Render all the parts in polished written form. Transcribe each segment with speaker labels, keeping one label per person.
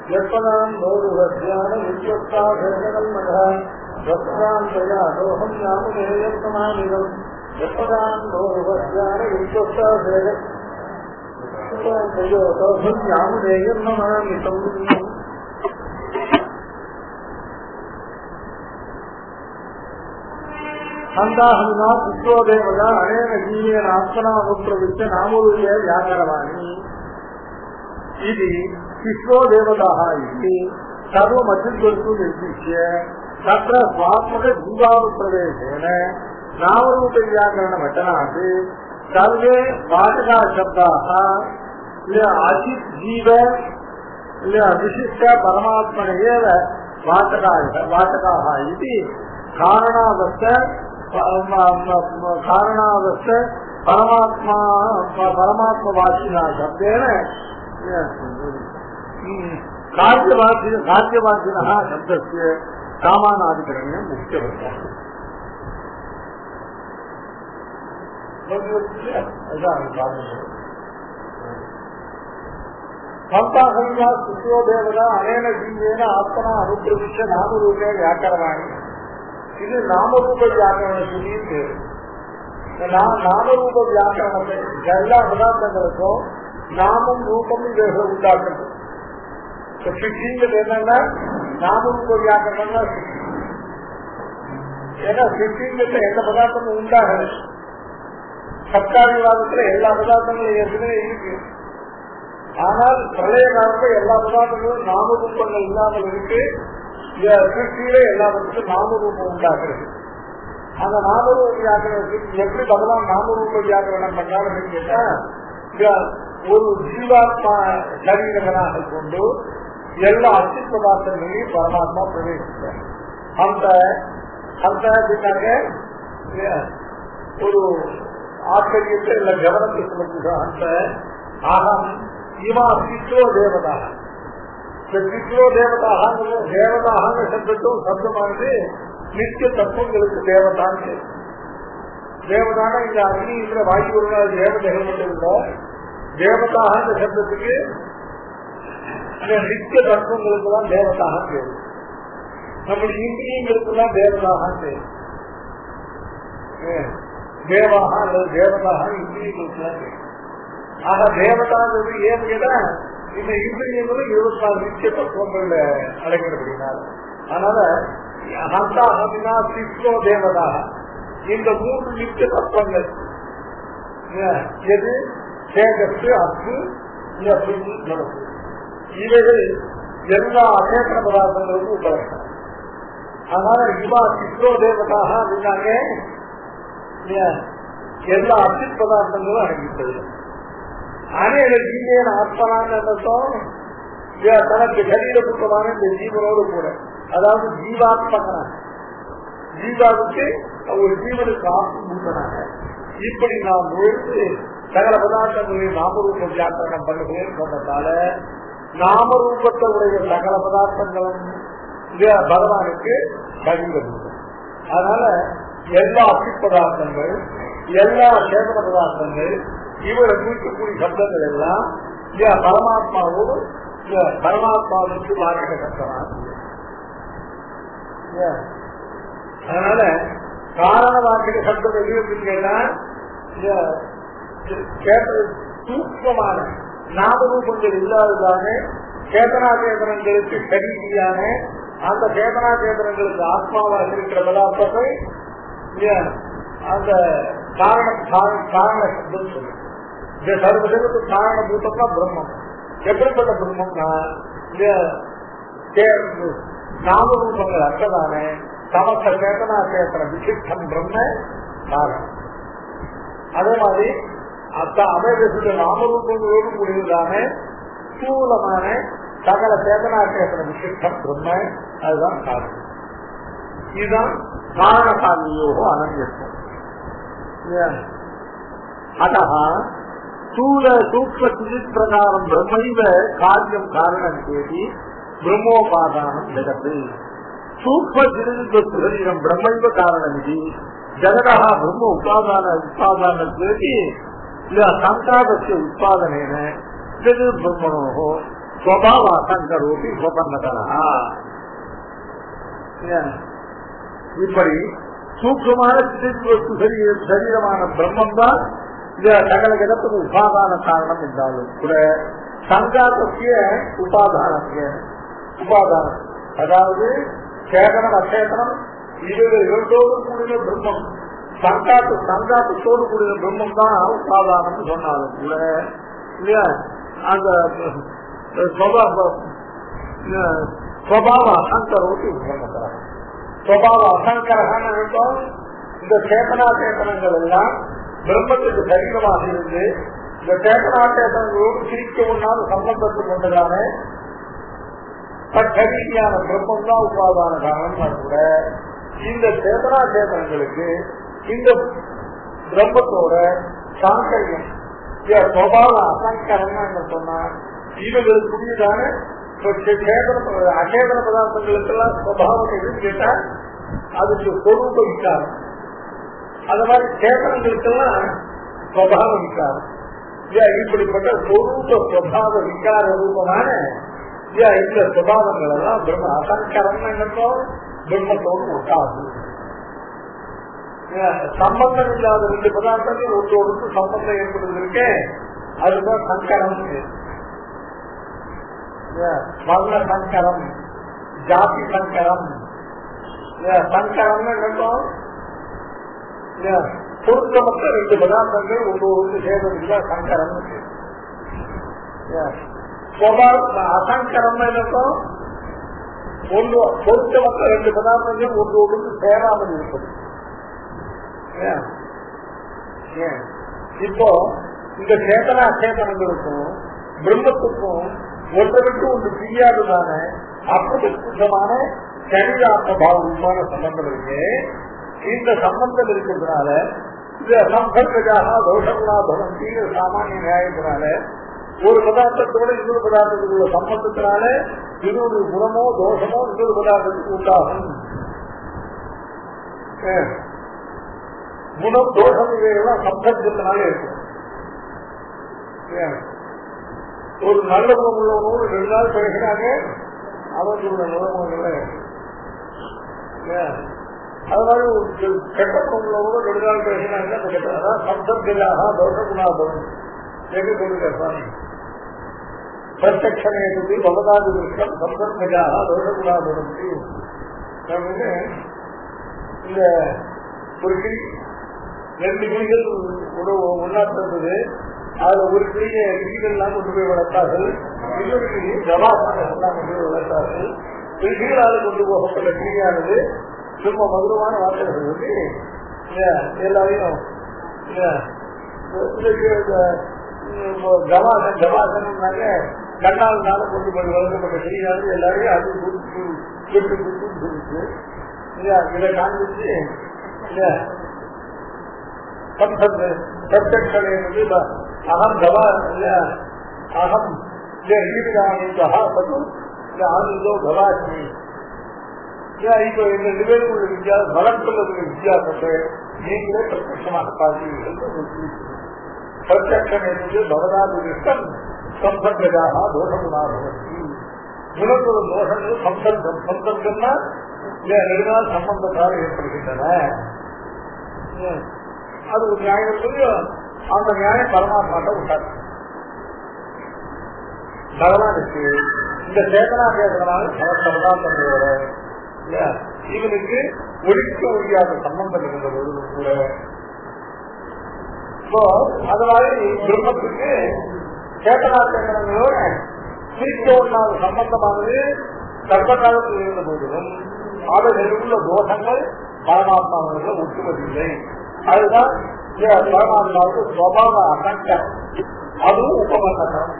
Speaker 1: எப்பதான் நோருவத்தியான விஸ்வத்தாகங்கள் மகான் எப்பதான் தயாதோகம் யாமுதேயமானிதம் எப்பதான் நோருவத்தியான விஸ்வத்தாகங்கள் யாமுதேயமானிதம். சந்தாஹனா விஸ்வோதேவதா அனேன ஜீவேன ஆத்மனாமுத்ரவிச்ச நாமரூபே வியாகரவாணி இது விஸ்வோதேவதாக இது சர்வமத்தியர்க்கு நிர்திஷ்ய தத்ர ஸ்வாத்மக ஜீவானுப்பிரவேசேன நாமரூப வியாகரண வச்சனாத் சர்வே வாச்சகா சப்தாக அசித் ஜீவ விசிஷ்ட பரமாத்மன ஏவ வாச்சகாः இது காரணாவஸ்த பரமாத்மவாச்சினா சப்தேன காரியவாச்சினः சப்தस्य சாமானாதிகரண்யம் முக்கியவர்த்தः. சந்தாஹனா விஸ்வோதேவதா அனேன ஜீவேன ஆத்மனா அனுப்பிரவிச்ச நாமரூபே வியாக்கரவாணி இது நாமரூப வியாக்கரணத்துக்கு பேரு. நாமரூப வியாக்கரணத்தை எல்லா பதார்த்தங்களுக்கும் நாமம் ரூபம் இவைகள் உண்டாக்குறது. சித்திங்கிறது என்னன்னா நாமரூப வியாக்கரணம். ஏன்னா சித்திங்கிறது எந்த பதார்த்தமும் உண்டாகுது. சப்தாதிவாதத்துல எல்லா பதார்த்தங்களும் ஏற்கனவே இருக்கு. ஆனால் பிரளய காலத்துல எல்லா பதார்த்தங்களும் நாமரூபங்கள் இல்லாமல் இருக்கு. சிருஷ்டியில எல்லாத்துக்கும் நாமரூபம் உண்டாக்குறது. அந்த நாமரூப வியாக்கரணத்துக்கு எப்படி பகவான் நாமரூப வியாக்கரணம் பண்ணாலும் கேட்டா ஒரு ஜீவாத்மா சரீரங்களாக கொண்டு எல்லா அச்சு பதார்த்தங்களையும் பரமாத்மா பிரவேசித்தார். அந்த ஒரு ஆச்சரியத்தை இல்ல கவனத்தை சொல்லுங்க. அந்த ஆகம் இவா சித்ரோ தேவதாக சித்ரோ தேவதாக தேவதாக சப்தத்தும் சப்தமானது நித்திய தத்துவங்களுக்கு தேவதான். தேவதான இந்த அக்னி இருக்கிற வாயு ஒரு தேவதைகள் மட்டும் இல்ல, தேவதாக இந்த சப்தத்துக்கு நித்திய தத்துவங்களுக்கு தான் தேவதாக தேவை. நம்முடைய இந்திரியங்களுக்கு தான் தேவதாக தேவை. தேவாக அல்லது தேவதாக இந்திரியங்களுக்கு தான் தேவை. ஆக தேவதாங்கிறது ஏன் கேட்டா இந்த இந்திரியங்களும் 24 நித்திய தத்துவங்கள்ல அடங்கினபடினால. அதனால ஹந்தாஹமினா சித்ரோ தேவதாக இந்த 3 நித்திய தத்துவங்கள் எது சேகத்து அப்பு நடப்பு இவைகள் எல்லா அசேகர பதார்த்தங்களுக்கும் உபலட்சணம். அதனால இவா சித்ரோ தேவதாக அப்படின்னாங்க எல்லா அசித் பதார்த்தங்களும் அடங்கிட்டது. அநேக ஜீவன ஆத்மனான்னு அர்த்தம் தனக்கு சரீரபூத்தமான இந்த ஜீவனோடு கூட, அதாவது ஜீவாத்மகனாக ஜீவாவுக்கு ஒரு ஜீவனுக்கு ஆத்மபூத்தனாக இப்படி நாம் நுழைந்து சகல பதார்த்தங்களையும் நாமரூப வியாக்கரணம் பண்ணுகிறேன் சொன்னதால நாமரூபத்தை உடைய சகல பதார்த்தங்களும் பகவானுக்கு சரீரபூத்தம். அதனால எல்லா அசி பதார்த்தங்கள் எல்லா சேதன பதார்த்தங்கள் இவரை குறிக்கக்கூடிய சப்தங்கள் எல்லாம் பரமாத்மாவோடு பரமாத்மாவுக்கு வாக்கிய சப்தமாக. அதனால காரண வாக்கிய சப்தம் எது அப்படின்னா சூக்மமான நாமரூபங்கள் இல்லாததான சேதனா சேதனங்களுக்கு சரியான அந்த சேதனா சேதனங்களுக்கு ஆத்மாவாக இருக்கிற பதார்த்தங்கள் அந்த காரண சப்தம் சொல்லு. சர்வதற்கு காரணபூத்தம்னா பிரம்மம். எப்படிப்பட்ட பிரம்மம்னா நாமரூபங்கள் அற்றதான சமஸ்த சேதனா சேத்தன விசிஷ்டம் பிரம்ம காரணம். அதே மாதிரி அமைதிய நாமரூபங்களோடு கூடியதான ஸ்தூலமான சகல சேதனா சேத்தன விசிஷ்டம் பிரம்ம, அதுதான் காரணம். இதுதான் காரணகாரியோகோ அனன்யத்துவம். அத்தः स्थूल सूक्ष्म चित् प्रकारं ब्रह्मैव कार्यं कारणं चेति ब्रह्मोपादानं जगत्. सूक्ष्म चित् शरीरं ब्रह्मैव कारणमिति जगतः ब्रह्म उपादानं चेति संसारस्य उत्पादनेन यद् ब्रह्मणोः ஸ்வபாவாசங்கரோபி ஸ்வபன்னதரா. இப்படி சூக்ஷமான சரீரமான பிரம்மம் தான் இந்த சகல ஜகத்துக்கு உபாதான காரணம் என்றாலும் கூட சங்காத்திய உபாதானம், அதாவது சேதனம் அச்சேதனம் இவர்கள் இரண்டோடு கூடிய பிரம்மம், சங்காத்தோடு கூடிய பிரம்மம் தான் உபாதானம் சொன்னாலும் கூட இல்லையா அந்த ஸ்வபாவ அசங்கரோட்டி உபகரணம். ஸ்வபாவ அசங்கரகான வேண்டும். இந்த சேதனா சேதனங்கள் எல்லாம் பிரம்மத்துக்கு சரீரமாக இருந்து இந்த சேதனா சேதனங்களோடு சிரிக்க ஒன்றால் சம்பந்தத்து கொண்டதான தற்சரீதியான பிரம்மம் தான் உபாதான காரணம் கூட இந்த சேதனா சேதனங்களுக்கு இந்த பிரம்மத்தோட சாங்கரியம் ஸ்வபாவ அசங்கரம்னு சொன்னா இவங்களுக்கு புதியதான அச்சேதன பதார்த்தங்களுக்கெல்லாம் ஸ்வபாவம் எதுன்னு கேட்டா அதுக்கு சொரூப விசாரம், அது மாதிரி சேதனங்களுக்கெல்லாம் ஸ்வபாவ விசாரம். இப்படிப்பட்ட சொரூப ஸ்வபாவ விசார ரூபமான இந்த ஸ்வபாவங்கள் எல்லாம் பிரம்ம அசங்கரம் என்னும் பிரம்மத்தோடு ஒட்டாது. சம்பந்தம் இல்லாத ரெண்டு பதார்த்தங்கள் ஒன்றோடு சம்பந்தம் ஏற்படுவதற்கு அதுதான் சங்கரம். வர்ண சங்கரம், ஜாதி சங்கரம், சங்கரம் என்னும் பொருத்தமற்ற ரெண்டு பதார்த்தங்கள் ஒன்றோடு சேர்வதில்லை சங்கரம். அசங்கரம் என்னும் பொருத்தமற்ற ரெண்டு பதார்த்தங்கள் ஒன்றோடு சேராமல் இருப்பது. இப்போ இந்த சேதனா சேதனங்களுக்கும் பிரம்மத்துக்கும் ஒன்றை விட்டு ஒன்று பிரியாததான அற்புதமான சரீராத்ம பாவமான சம்பந்தம் இருக்கு. இந்த சம்பந்தம் இருக்கிறதுனால இந்த சம்பர்க்காக தோஷங்களா பவந்தி சாமானிய நியாயத்தினால ஒரு பதார்த்தத்தோட இன்னொரு பதார்த்தத்துக்குள்ள சம்பந்தத்தினால இன்னொரு குணமோ தோஷமோ இன்னொரு பதார்த்தத்துக்கு உண்டாகும். குணம் தோஷம் இவையெல்லாம் சம்பந்தத்தினால இருக்கும். ஒரு நல்ல குணம் உள்ளவனோடு 2 நாள் பேசுறாங்க, அவர்களுடைய நிலமங்களை அது மாதிரி ஒரு கெட்ட குணம் உள்ளவனோடு 2 நாள் பேசுறாங்க. அந்த கெட்ட அதான் சம்பத்களாக தோஷகுணாபம் என்று சொல்லுங்க. பிரத்யக்ஷனை பற்றி பகதாது விஷயம் சம்பத்களாக தோஷகுணாபம். இந்த ஒரு கிளி 2 கிளிகள் ஒன்னா தந்தது. அதுல ஒரு கிளியை கிளிகள்லாம் கொண்டு போய் வளர்த்தார்கள், இன்னொரு கிளி ஜவாசனம் கொண்டு போய் வளர்த்தார்கள். கிளிகளால் கொண்டு போகப்பட்ட கிளியானது ரொம்ப மதுரமான வார்த்தைகள் வந்து எல்லாரையும் ஜவாசனம்னாக்க கண்ணால் நாளும் கொண்டு போய் வளர்க்கப்பட்ட கிளியானது எல்லாரையும் அது விட்டு சொல்லிச்சு. இதை காண்பிச்சு பிரத்யக்ஷனை அகம் கவா அகம் ஆனந்தோ கவாஸ்மி. இப்போ இந்த 2 பேரும் உள்ள வித்தியாசம் வளர்த்துள்ள வித்தியாசத்தை நீங்களே பிரத்யமாக பார்த்தீர்கள். பிரத்யக்ஷன் என்பது பவதாது இஷ்டம் சம்பத்தாக தோஷகுணாபவதி. குணங்களும் தோஷங்களும் சம்பந்தம், சம்பந்தம்னா நெடுநாள் சம்பந்தத்தால் ஏற்படுகின்றன. அது ஒரு நியாயம் சொல்லி அந்த நியாயம் பரமாத்மாட்ட விட்டார். பகவானுக்கு இந்த சேதனா சேதனால பதார்த்தங்களோட இவனுக்கு ஒழிக்க முடியாத சம்பந்தம் இருந்த பொழுது கூட அது மாதிரி பிரம்மத்துக்கு சேதனா சேதனங்களோட பிரிக்க ஒன்றாத சம்பந்தமானது சர்வ காலத்தில் இருந்த போதிலும் அதில் உள்ள தோஷங்கள் பரமாத்மாவுக்கு ஒட்டுவதில்லை. அதுதான் பரமாத்மாவுக்கு ஸ்வபாவ அசங்கரம், அதுவும் உபகரணம்.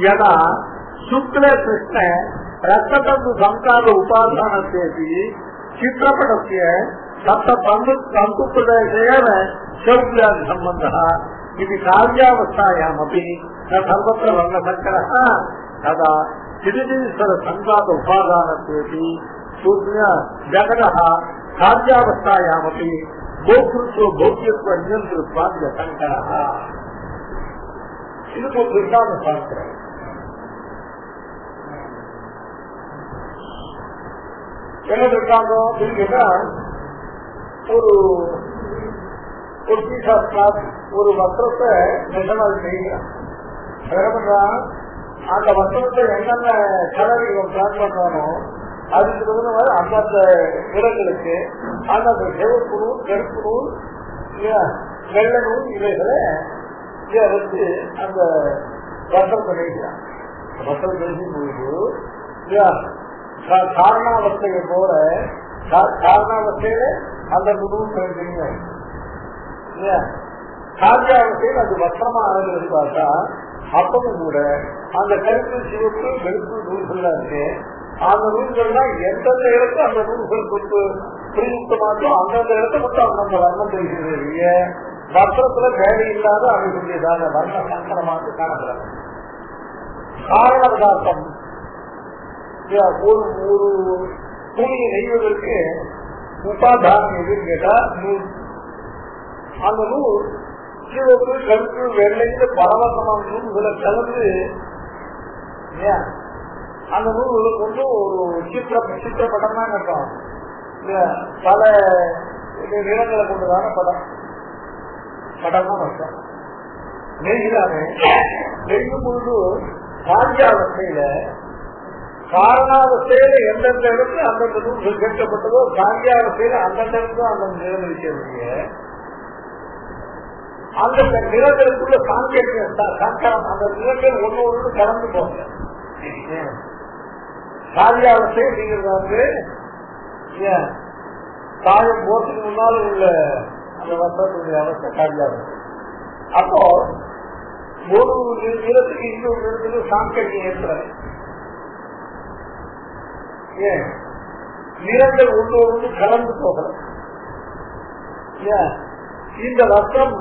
Speaker 1: ஏன்னா சுக்ல கிருஷ்ண ரத்ததந்து சங்கார உபாதானத்தேபி சித்திரப்படத்திய சப்த தந்து பிரதேசேன சௌக்யாதி சம்பந்தः இது கார்யாவஸ்தாயாமபி ந சர்வத்திர வர்ணசங்கரः ததா சிறிதீஸ்வர சங்காத உபாதானத்தேபி ஜகதः கார்யாவஸ்தாயாமபி கோக்ருத்வ போக்யத்வ நியந்திரத்வாத்ய சங்கரः. இதுக்கு ஒரு திருஷ்டாந்தம் பார்க்கிறேன். என்ன இருக்காங்க அப்படின்னா ஒரு பீஸ் ஆஃப் கிளாத் ஒரு வஸ்திரத்தை நிஜமாக செய்கிறான். அந்த வஸ்திரத்தை என்னென்ன கலர் இவன் பிளான் பண்றானோ அதுக்கு தகுந்த மாதிரி அந்தந்த இடங்களுக்கு அந்தந்த சிவப்பு நூல், கருப்பு நூல், வெள்ள நூல் இவைகளை வச்சு அந்த வஸ்திரத்தை நெய்கிறான். வஸ்திரம் நெய்யும் பொழுது காரணாவஸ்தையை போல காரணாவஸ்தையில அந்த நூல் தெரிஞ்சுங்க, காரியாவஸ்தையில் அது வஸ்திரமா ஆகுது பார்த்தா அப்பவும் கூட அந்த கருப்பு சிவப்பு வெளுப்பு நூல்கள் இருக்கு. அந்த நூல்கள்லாம் எந்தெந்த இடத்துல அந்த நூல்கள் கொண்டு பிரயுக்தமாட்டோ அந்தந்த இடத்த மட்டும் அந்தந்த வர்ணம் தெரிகிறது. வஸ்திரத்துல தேவையில்லாத அமைக்கூடியதாக வர்ண சங்கரமாக காணப்படுறாங்க. காரண பதார்த்தம் ஒரு துணியை நெய்வதற்கு உபாதானம் எதுன்னு கேட்டா நூல். அந்த நூல் சிவப்பு கருப்பு வெள்ளைக்கு பரவசமான நூல்களை கலந்து அந்த நூல்களை கொண்டு ஒரு சித்திரப்படம் தான் கட்டும். பல நிறங்களை கொண்டுதான படம் தான் கட்டும். நெய்கிறானே நெய்யும் பொழுது காரியாவஸ்தையில காரணாவஸ்தையில எந்தெந்த இடத்துல அந்தந்த நூல்கள் கேட்கப்பட்டதோ காரியாவஸ்தையில அந்தந்த இடத்துல அந்தந்த நிறம் இருக்கிறது. அந்த நிறங்களுக்குள்ள சங்கரம் அந்த நிறங்கள் ஒன்னொரு கலந்து போங்க. காரியாவஸ்தை அப்படிங்கிறது வந்து காயம் போறதுக்கு முன்னாலும் உள்ள அந்த வசத்துடைய அவஸ்தை காரியாவஸ்தை. அப்போ ஒரு நிறத்துக்கு இன்னொரு நிறத்துக்கு சாங்கரியம் ஏற்படுறது. நிறங்கள் ஒன்றோடு கலந்து போகிறது. இந்த வஸ்திரம்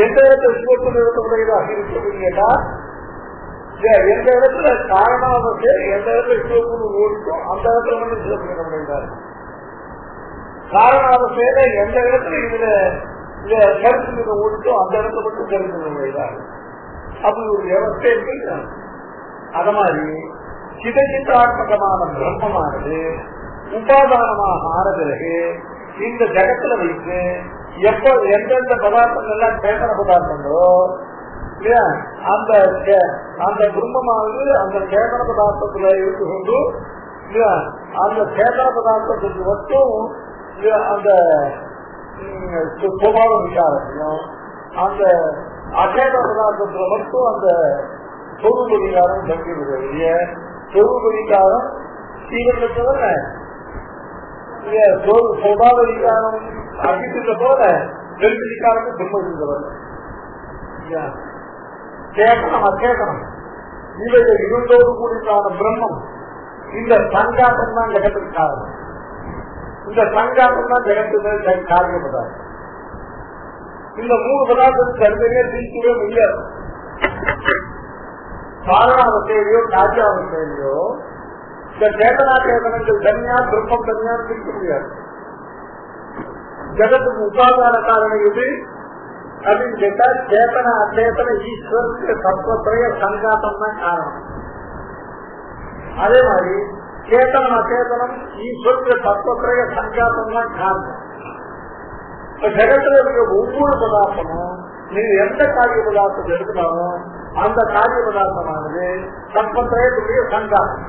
Speaker 1: எந்த இடத்துல சிவப்பு நிறுத்தமுடையதாக இருக்கிறது கேட்டா எந்த இடத்துல காரணாவஸ்தை எந்த இடத்துல சிவப்பு ஓடிக்கும் அந்த இடத்துல வந்து சிவப்பு நிறமுடையதாக காரணாவஸ்தையில எந்த இடத்துல இதுல கருத்து நிறம் ஓடிக்கோ அந்த இடத்துல மட்டும் கருத்து நிறமுடையதாக அப்படி ஒரு வியவஸ்தை இருக்கு. அத மாதிரி சிதச்சித்தாத்மகமான பிரம்மமானது உபாதானமாக ஆன பிறகு இந்த ஜகத்துல வைத்து எப்ப எந்தெந்த பதார்த்தங்கள் எல்லாம் சேதன பதார்த்தங்களோ இல்லையா அந்த பிரம்மமானது அந்த சேதன பதார்த்தத்துல இருந்து கொண்டு இல்லையா அந்த சேதன பதார்த்தத்துக்கு மட்டும் அந்த சுபாவ விசாரத்தையும் அந்த அச்சேதன பதார்த்தத்துல மட்டும் அந்த சொரூப விகாரம் தங்கிவிடுவதில்லைய சொரூப விகாரம் சீவனை தவிர சுபாவ விகாரம் அகித்த போல வெறுப்பு விகாரமும் பிரம்ம சேதனம் அச்சேதனம் இவைகள் இருந்தோடு கூடியதான பிரம்மம் இந்த சங்காட்டம் தான் ஜெகத்துக்கு காரணம். இந்த சங்காட்டம் தான் ஜெகத்துக்கு காரிய பதார்த்தம். இந்த மூணு பதார்த்தத்துக்கு தனித்தனியே பிரிக்கவே முடியாது. காரணாவஸ்தையிலையோ காரியாவஸ்தையிலையோ இந்த சேதனா சேதனங்கள் தனியா பிரம்மம் தனியா பிரிக்க முடியாது. ஜகத்துக்கு உபாதான காரணம் எது அப்படின்னு கேட்டா சேதன அச்சேதன ஈஸ்வரனுக்கு தத்துவத்திரைய சங்காட்டம் தான் காரணம். அதே மாதிரி சேதனம் அச்சேதனம் ஈஸ்வரனுக்கு தத்துவத்திரைய சங்காட்டம் தான் காரணம். இப்ப ஜகத்துல இருக்க ஒவ்வொரு பதார்த்தமும் நீங்க எந்த காரிய பதார்த்தத்தை எடுத்தாலும் அந்த காரிய பதார்த்தமானது தத்துவத்திரையத்துடைய சங்காட்டம்.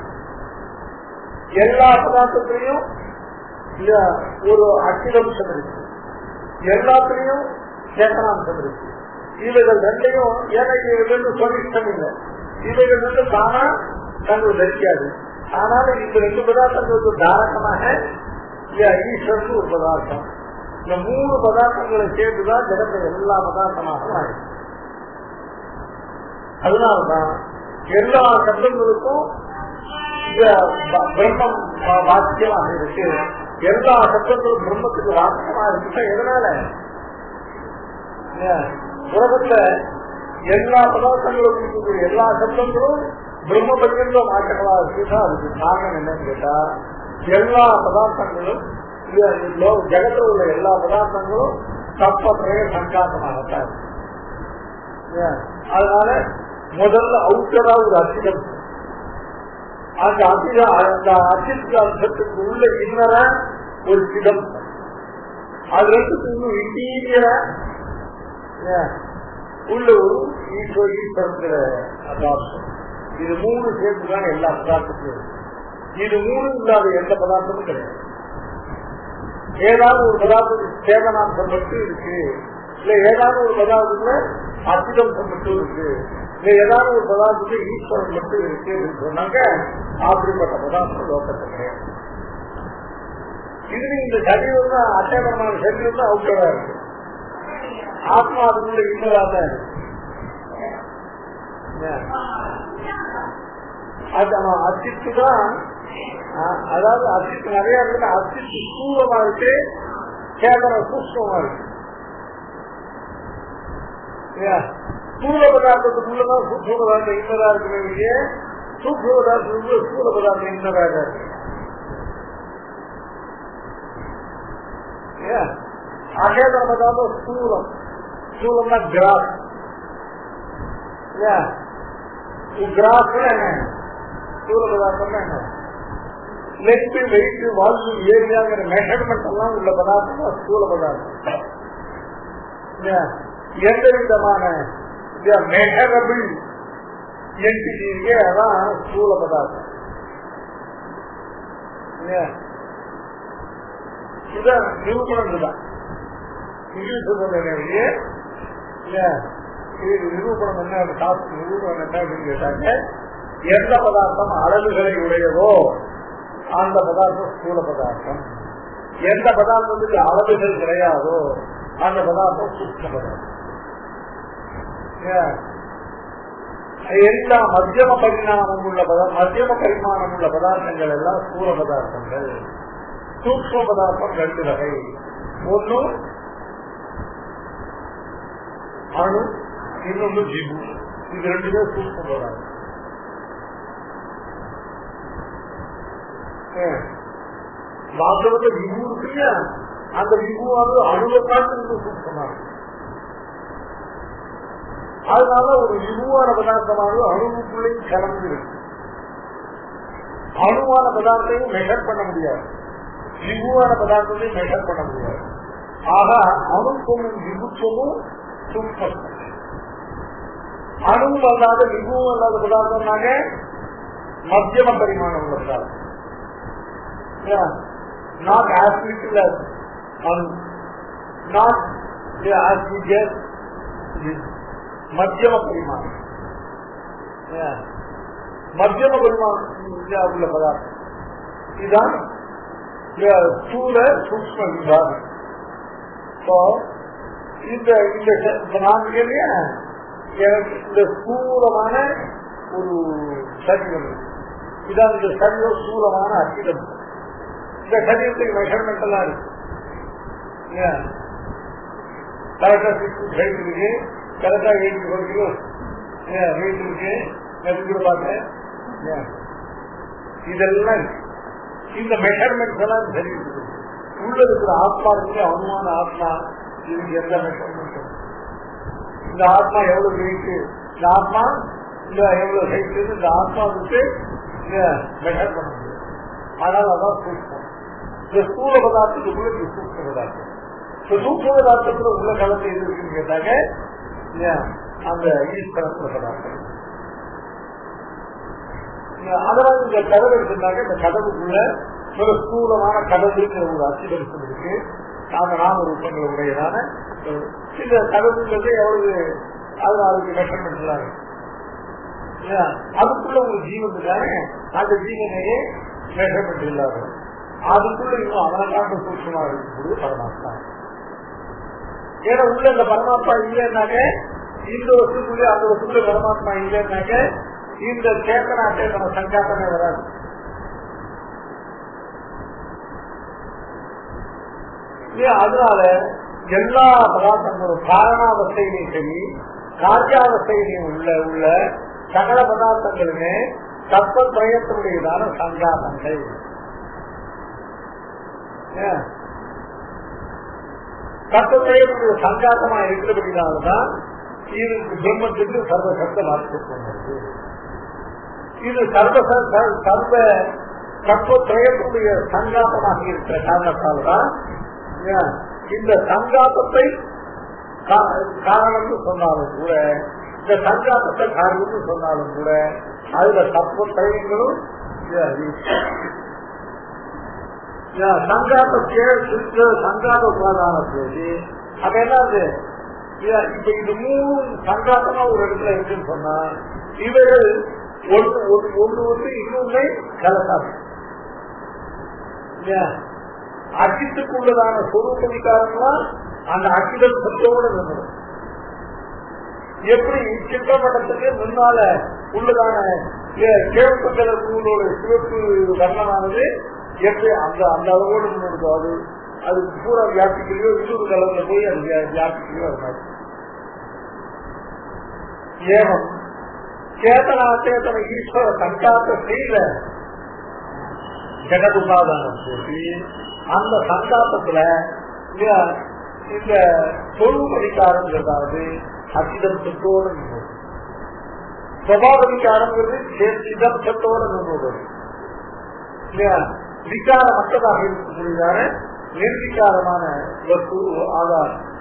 Speaker 1: எல்லா பதார்த்தத்திலையும் ஒரு அச்சிதம்சம் இருக்கு, எல்லாத்திலையும் சேதனாம்சம் இருக்கு. இவைகள் ரெண்டையும் எனக்கு ரெண்டு சொல்லிஷ்டம் இல்லை, இவைகள் ரெண்டு தானா தங்கள் தெரியாது. ஆனாலும் இந்த ரெண்டு பதார்த்தங்களுக்கு தாரகமாக ஈஸ்வரன் ஒரு பதார்த்தம். இந்த மூணு பதார்த்தங்களை சேர்த்துதான் ஜெகத்தை எல்லா பதார்த்தமாக ஆயிடும். அதனால்தான் எல்லா சட்டங்களுக்கும் பிரம்மம் வாக்கியமாக இருக்கு. எல்லா சட்டங்களும் பிரம்மத்துக்கு வாக்கியமாக இருக்கு. எதனால உலகத்துல எல்லா பதார்த்தங்களும் இருக்கக்கூடிய எல்லா சட்டங்களும் பிரம்ம பரியந்தம் வாக்கியமாக இருக்குன்னா அதுக்கு காரணம் என்னன்னு கேட்டா எல்லா பதார்த்தங்களும் ஜெகத்தில் உள்ள எல்லா பதார்த்தங்களும் தப்பத்தைய சங்காத்தமாகத்தான் இருக்கு. அதனால முதல்ல அவுட்டரா ஒரு அச்சிடம், அந்த அச்சித் அர்த்தத்துக்கு உள்ள இன்னர ஒரு சிதம், அது ரெண்டுக்கு இன்னும் இன்டீரியரா உள்ள ஒரு ஈஸ்வரங்கிற பதார்த்தம். இது மூணு சேர்ந்துதான் எல்லா பதார்த்தத்தையும். இது மூணு இல்லாத எந்த பதார்த்தமும் கிடையாது. ஏதாவது ஒரு பதார்த்தம் சேதனாம்சம் மட்டும் இருக்கு, இல்ல ஏதாவது ஒரு பதார்த்தத்துல அச்சிதம்சம் மட்டும் இருக்கு, இல்ல ஏதாவது ஒரு பதார்த்தத்துல ஈஸ்வரன் மட்டும் இருக்கு சொன்னாங்க. அப்படிப்பட்ட பதார்த்தம் லோகத்தில் கிடையாது. இது இந்த சரீரம் தான் அச்சேதமான சரீரம் தான் அவுட்டரா இருக்கு. ஆத்மா அதுக்குள்ள இன்னொரு அச்சித்து தான். அதாவது அச்சித்து நிறைய இருக்கு. அச்சித்து சூலமா இருக்கு, சேதன சூக்ஷ்மமா இருக்கு. சூழ பதார்த்தத்துக்குள்ளதான் சூக்ஷ்ம பதார்த்தம் இன்னதா இருக்கிற சூக்ஷ்ம பதார்த்தத்துக்குள்ள சூழ பதார்த்தம் இன்னதாக இருக்கு. அசேதன பதார்த்தம் ஸ்தூலம். ஸ்தூலம்னா கிராஸ். கிராஸ் என்ன ஸ்தூல பதார்த்தம்னா என்ன? லென்த், வெயிட், வால்யூம், ஏரியாங்கிற மெஷர்மெண்ட் எல்லாம் உள்ள பதார்த்தம் தான் ஸ்தூல பதார்த்தம். எந்த விதமான மெஷரபிள் என்டிட்டி அதான் ஸ்தூல பதார்த்தம். இதான் நிரூபணம் தான். இங்கிலீஷ் சொல்றேன். நிரூபணம் என்ன? நிரூபணம் என்ன அப்படின்னு கேட்டாங்க, எந்த பதார்த்தம் அளவுகளை உடையதோ அந்த பதார்த்தம் ஸ்தூல பதார்த்தம். எந்த பதார்த்தத்துக்கு அளவுகள் கிடையாதோ அந்த பதார்த்தம் சூக்ஷ்ம பதார்த்தம். எல்லா மத்தியம பரிமாணம் உள்ள பதார்த்தங்கள் எல்லாம் ஸ்தூல பதார்த்தங்கள். சூக்ஷ்ம பதார்த்தம் ரெண்டு வகை. ஒன்னு அணு, இன்னொன்று ஜிபு. இது ரெண்டுமே சூக்ஷ்ம பதார்த்தம். வாஸ்தவத்தை விபு இருக்குல்ல, அந்த விபுவானது அணுவை காட்டு சூக்ஷ்மமா இருக்கு. அதனால ஒரு விபுவான பதார்த்தமானது அணுவுக்குள்ளேயும் கலந்து இருக்கு. அணுவான பதார்த்தையும் மெஷர் பண்ண முடியாது, விபுவான பதார்த்தத்தையும் மெஷர் பண்ண முடியாது. ஆக அணுக்கும் விபுத்துவமும் சூக்ஷ்மம். அணுவும் அல்லாத விபுவும் அல்லாத பதார்த்தம்னாக மத்தியம பரிமாணம் உள்ள பதார்த்தம். Not as little as anu, not as big as மத்தியம பரிமாணம். மத்தியம பரிமாணம் உள்ள பதார்த்தம் இதுதான் ஸ்தூல சூக்ஷ்ம விபாகம். நான் இல்லையா, எனக்கு இந்த ஸ்தூலமான ஒரு சரீரம், இதான் இந்த சரீரம் ஸ்தூலமான அச்சிதம். இந்த சரீரத்துக்கு மெஷர்மெண்ட் எல்லாம் இருக்கு. கரெக்டா 6 இருக்கு, கரெக்டா 84 கிலோ வெயிட் இருக்கு, கூட பார்த்தேன். இதெல்லாம் இந்த மெஷர்மெண்ட் எல்லாம் தெரிவித்து உள்ள இருக்கிற ஆத்மா இருக்கு. அனுமான ஆத்மா இதுக்கு எந்த மெஷர்மெண்ட், இந்த ஆத்மா எவ்வளவு வெயிட், இந்த ஆத்மா இந்த எவ்வளவு ஹைட், இந்த ஆத்மாவுக்கு மெஷர் பண்ண முடியும். ஆனால் அதான் சூக்ஷ்மம். இந்த ஸ்தூல பதார்த்தத்துக்குள்ள இது சூக்ஷ்ம பதார்த்தம். சூக்ஷ்ம பதார்த்தத்துல உள்ள கலந்து எது இருக்குன்னு கேட்டாங்க, அந்த ஈஸ்வரத்துல பதார்த்தம். அதனால இந்த கதவு எடுத்துட்டாங்க, இந்த கதவுக்குள்ள ஒரு ஸ்தூலமான கதவுங்கிற ஒரு அச்சிதரிசம் இருக்கு. அந்த நாம ரூபங்கள் உடையதான இந்த கதவுங்கிறது எவ்வளவு, அதுக்கு மெஷர்மெண்ட் எல்லாம் இருக்கு. அதுக்குள்ள ஒரு ஜீவன் இருக்காங்க, அந்த ஜீவனையே மெஷர்மெண்ட் இல்லாத அதுக்குள்ள இன்னும் அதனால சூட்சமா இருக்கக்கூடிய பரமாத்மா. ஏன்னா உள்ள இந்த பரமாத்மா இல்லைன்னாக்க, இந்த வருஷத்துக்குள்ளே அந்த வருஷத்துல பரமாத்மா இல்லைன்னாக்க இந்த சேத்தனாட்டை நம்ம சங்காத்தமே வராது. அதனால எல்லா பதார்த்தங்களும் காரணாவஸ்தையிலையும் சரி காரியாவஸ்தையிலையும் உள்ள சகல பதார்த்தங்களுமே தத்துவத்தினுடையதான சங்காதங்கள். தத்துவத்தினுடைய சங்காத்தமா இருக்கிறபடினால்தான் இதுக்கு பிரம்மத்துக்கு சர்வசக்த வாசிப்பு. இது சர்வ தத்துவத்திரயத்துடைய சங்காத்தமாக இருக்கிற காரணத்தால்தான் இந்த சங்காத்தத்தை காரணம்னு சொன்னாலும் கூட, இந்த சங்காத்தத்தை காரணம்னு சொன்னாலும் கூட அதுல தத்துவத்திரயங்களும் சங்காத்தத்தை சங்காத பிரதானத்தை அது என்னது? இப்ப இது மூணு சங்காத்தமா ஒரு இடத்துல இருக்குன்னு சொன்னா இவர்கள் ஒன்று இன்னொன்றை கலக்காது. அச்சித்துக்குள்ளதான சொரூப விகாரம்லாம் அந்த அச்சிதல் சத்தோட நின்றுடும். எப்படி சித்திரப்பட்டத்துக்கு முன்னால உள்ளதான கேவப்பு கலர் நூலோட சிவப்பு வர்ணமானது எப்படி அந்த அளவோடு நின்றுடுதோ அது பூரா வியாபிக்கலையோ இன்னொரு கலர்ல போய் அது வியாபிக்கலையோ இருக்காது. ஏவம் சேதனாச்சேதன ஈஸ்வர சங்காத்த செய்த ஜெகதுபாதானம் போட்டி அந்த சங்காத்தத்துல இந்த சொருபதிகாரம் அதாவது அச்சிதம்சத்தோடு நின்றது, சுவாபதிகாரங்கிறது சிதம்சத்தோடு நின்றது. விகாரமற்றதாக இருக்கக்கூடியதான நிர்விகாரமான வஸ்து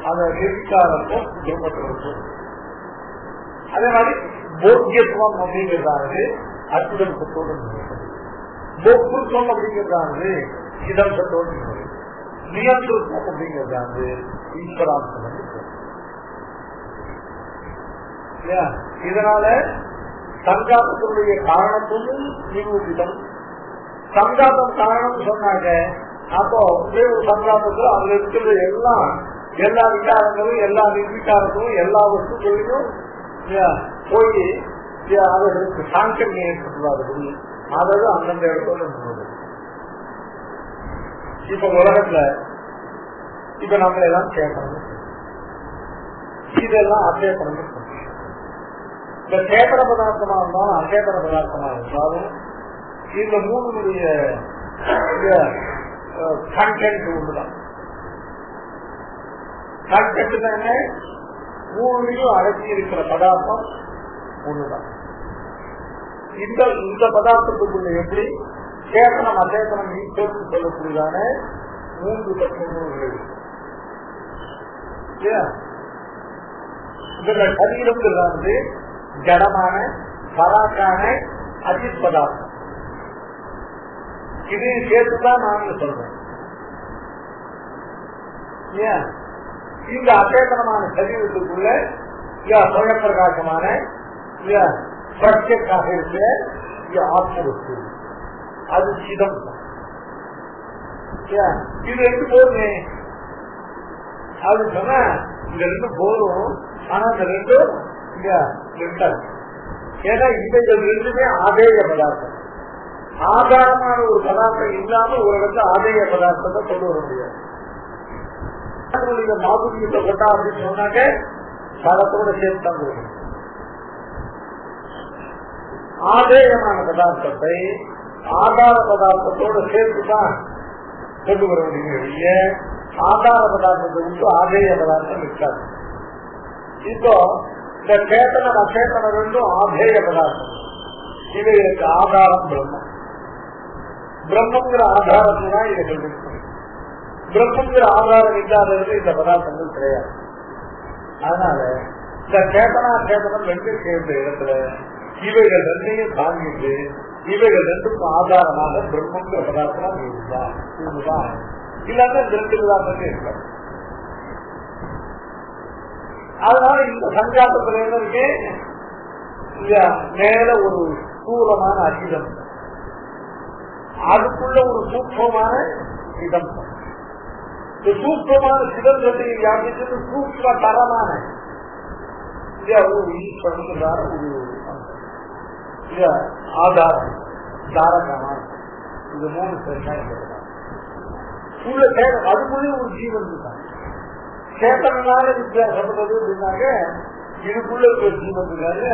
Speaker 1: அந்த நிர்விகாரத்தை பிரம்மத்திற்கு. அதே மாதிரி போக்கியத்துவம் அப்படிங்கிறதானது அச்சிதம்சத்தோடு நின்றது, போக்குத்துவம் அப்படிங்கிறதானது சிதம்சத்தோடு நின்றது, நியந்திரத்துவம் அப்படிங்கிறதானது ஈஸ்வராம்சம். இதனால சங்காத்தத்துடைய காரணத்துவம் நிரூபிதம். சங்காத்தம் காரணம் சொன்னாங்க, அப்போ சங்காத்தத்துல அதுல இருக்கிறது எல்லா விகாரங்களும் எல்லா நிர்விகாரங்களும் எல்லா வஸ்துக்களையும் போய் அவர்களுக்கு சாங்கியம் ஏற்பட்டுள்ளார்கள். அதாவது அந்தந்த இடத்துல இருந்தது. இப்ப உலகத்துல இப்ப நம்மளெல்லாம் கேட்கணும், இதெல்லாம் அச்சேதனம். இந்த சேதன பதார்த்தமா இருந்தாலும் அச்சேதன பதார்த்தமா இருந்தாலும் இந்த மூணுடைய கண்டென்ட் ஒண்ணுதான். கண்டென்ட் தானே மூணுலையும் அடங்கி இருக்கிற பதார்த்தம் ஒண்ணுதான். இந்த பதார்த்தத்துக்குள்ள எப்படி சேதனம் அச்சேதனம் ஈஸ்வரன் சொல்லக்கூடியதான மூன்று தத்துவங்கள் இதுல சரீரம்ங்கிறது ஜடமான பராக்கான அஜித் பதார்த்தம். இதையும் சேர்த்துதான் நாங்க சொல்றேன். இந்த அச்சேதனமான சரீரத்துக்குள்ள சுயப்பிரகாசமான சத்தியக்காக இருக்க ஆத்மவஸ்து அது சிதம். இது ரெண்டு போதுமே அது சொன்ன இந்த ரெண்டு போதும். ஆனா இந்த ரெண்டும் இங்க ரெண்டாது. ஏன்னா இவைகள் ரெண்டுமே ஆதேய பதார்த்தம். ஆதாரமான ஒரு பதார்த்தம் இல்லாம ஒரு இடத்துல ஆதேய பதார்த்தத்தை கொண்டு வர முடியாது. மாதுரியத்தை கொண்டா அப்படின்னு சொன்னாங்க பலத்தோட சேர்த்து தான் கொடுக்கணும். ஆதேயமான பதார்த்தத்தை ஆதார பதார்த்தத்தோட சேர்த்துதான் கொண்டு வர முடியும். ஆதார பதார்த்தத்தை விட்டு ஆதேய பதார்த்தம் இருக்காது. இப்போ இந்த சேத்தனம் அச்சேத்தனம் ரெண்டும் ஆதேய பதார்த்தம். இவைகளுக்கு ஆதாரம் பிரம்மம். பிரம்மங்கிற ஆதாரத்துதான் இவைகள் இருக்கு. பிரம்மங்கிற ஆதாரம் இல்லாதது இந்த பதார்த்தங்கள் கிடையாது. அதனால இந்த சேத்தனா சேத்தனம் ரெண்டும் சேர்ந்த இடத்துல இவைகள் ரெண்டையும் தாங்கிட்டு இவைகள் ரெண்டுக்கும் ஆதாரமாக பிரம்மங்கிற பதார்த்தம் இதுதான். இல்லாம ரெண்டு பதார்த்தமே இருக்காது. அதனால இந்த சங்காத்தத்துல என்ன இருக்கு? மேல ஒரு ஸ்தூலமான அகிதம், அதுக்குள்ள ஒரு சூக்மமான இடம். இந்த சூக்மமான சிதம்பரத்தை வியாபிச்சது சூக்ம தரமான ஒரு ஈஸ்வரனுக்குள்ளான ஒரு ஆதாரம் தாரகமான இது மூணு உள்ள சேதம். அதுக்குள்ளே ஒரு ஜீவன் இருக்காங்க. சேத்தனால வித்தியாசப்பட்டது அப்படின்னாக்க இதுக்குள்ள இருக்கிற ஜீவன் இருக்காங்க.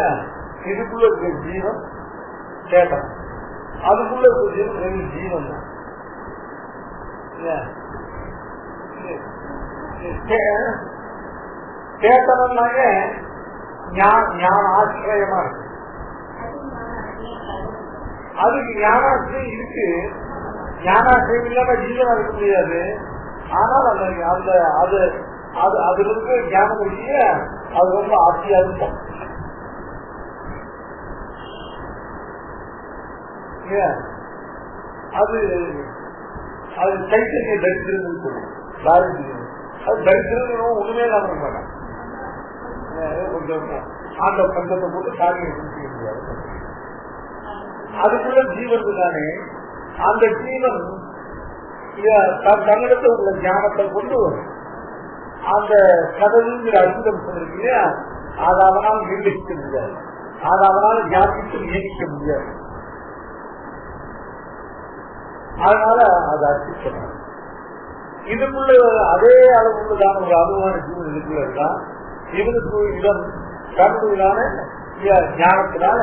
Speaker 1: இதுக்குள்ள இருக்கிற ஜீவன் சேத்தனம், அதுக்குள்ள இருக்கிற ஜீவன் ரெண்டு ஜீவன் தான். சேத்தனம்னாக்க ஞான ஆசிரியமா இருக்கு. அதுக்கு ஞானாசிரியம் இருக்கு. ஞானாசிரியம் இல்லாம ஜீவனா இருக்க முடியாது. ஆனால் அந்த அந்த அது அது அதுல இருக்க ஞானம் இல்லைய அது ரொம்ப ஆசையா இருக்கும். அது அது சைத்தன்ய தரித்திரம் சொல்லும். அது தரித்திரம் ஒண்ணுமே இல்லாம மாட்டாங்க. கொஞ்சம் ஆண்ட பஞ்சத்தை போட்டு சாமியை குடிக்க முடியாது. அதுக்குள்ள ஜீவன் தானே. அந்த ஜீவன் தன்னிடத்தில் உள்ள ஞானத்தை கொண்டு அந்த கடவுளுங்கிற அற்புதம் இருக்கு இல்லையா, அதை அவனால் நிர்வகிக்க முடியாது. அதை அவனால் ஞாபகத்தை நியமிக்க முடியாது. அதனால அது அர்த்தம். இதுக்குள்ள அதே அளவுள்ளதான ஒரு அனுமான ஜீவன் இருக்குள்ளதுதான் இவனுக்கு இடம் கடவுளான ஞானத்தினால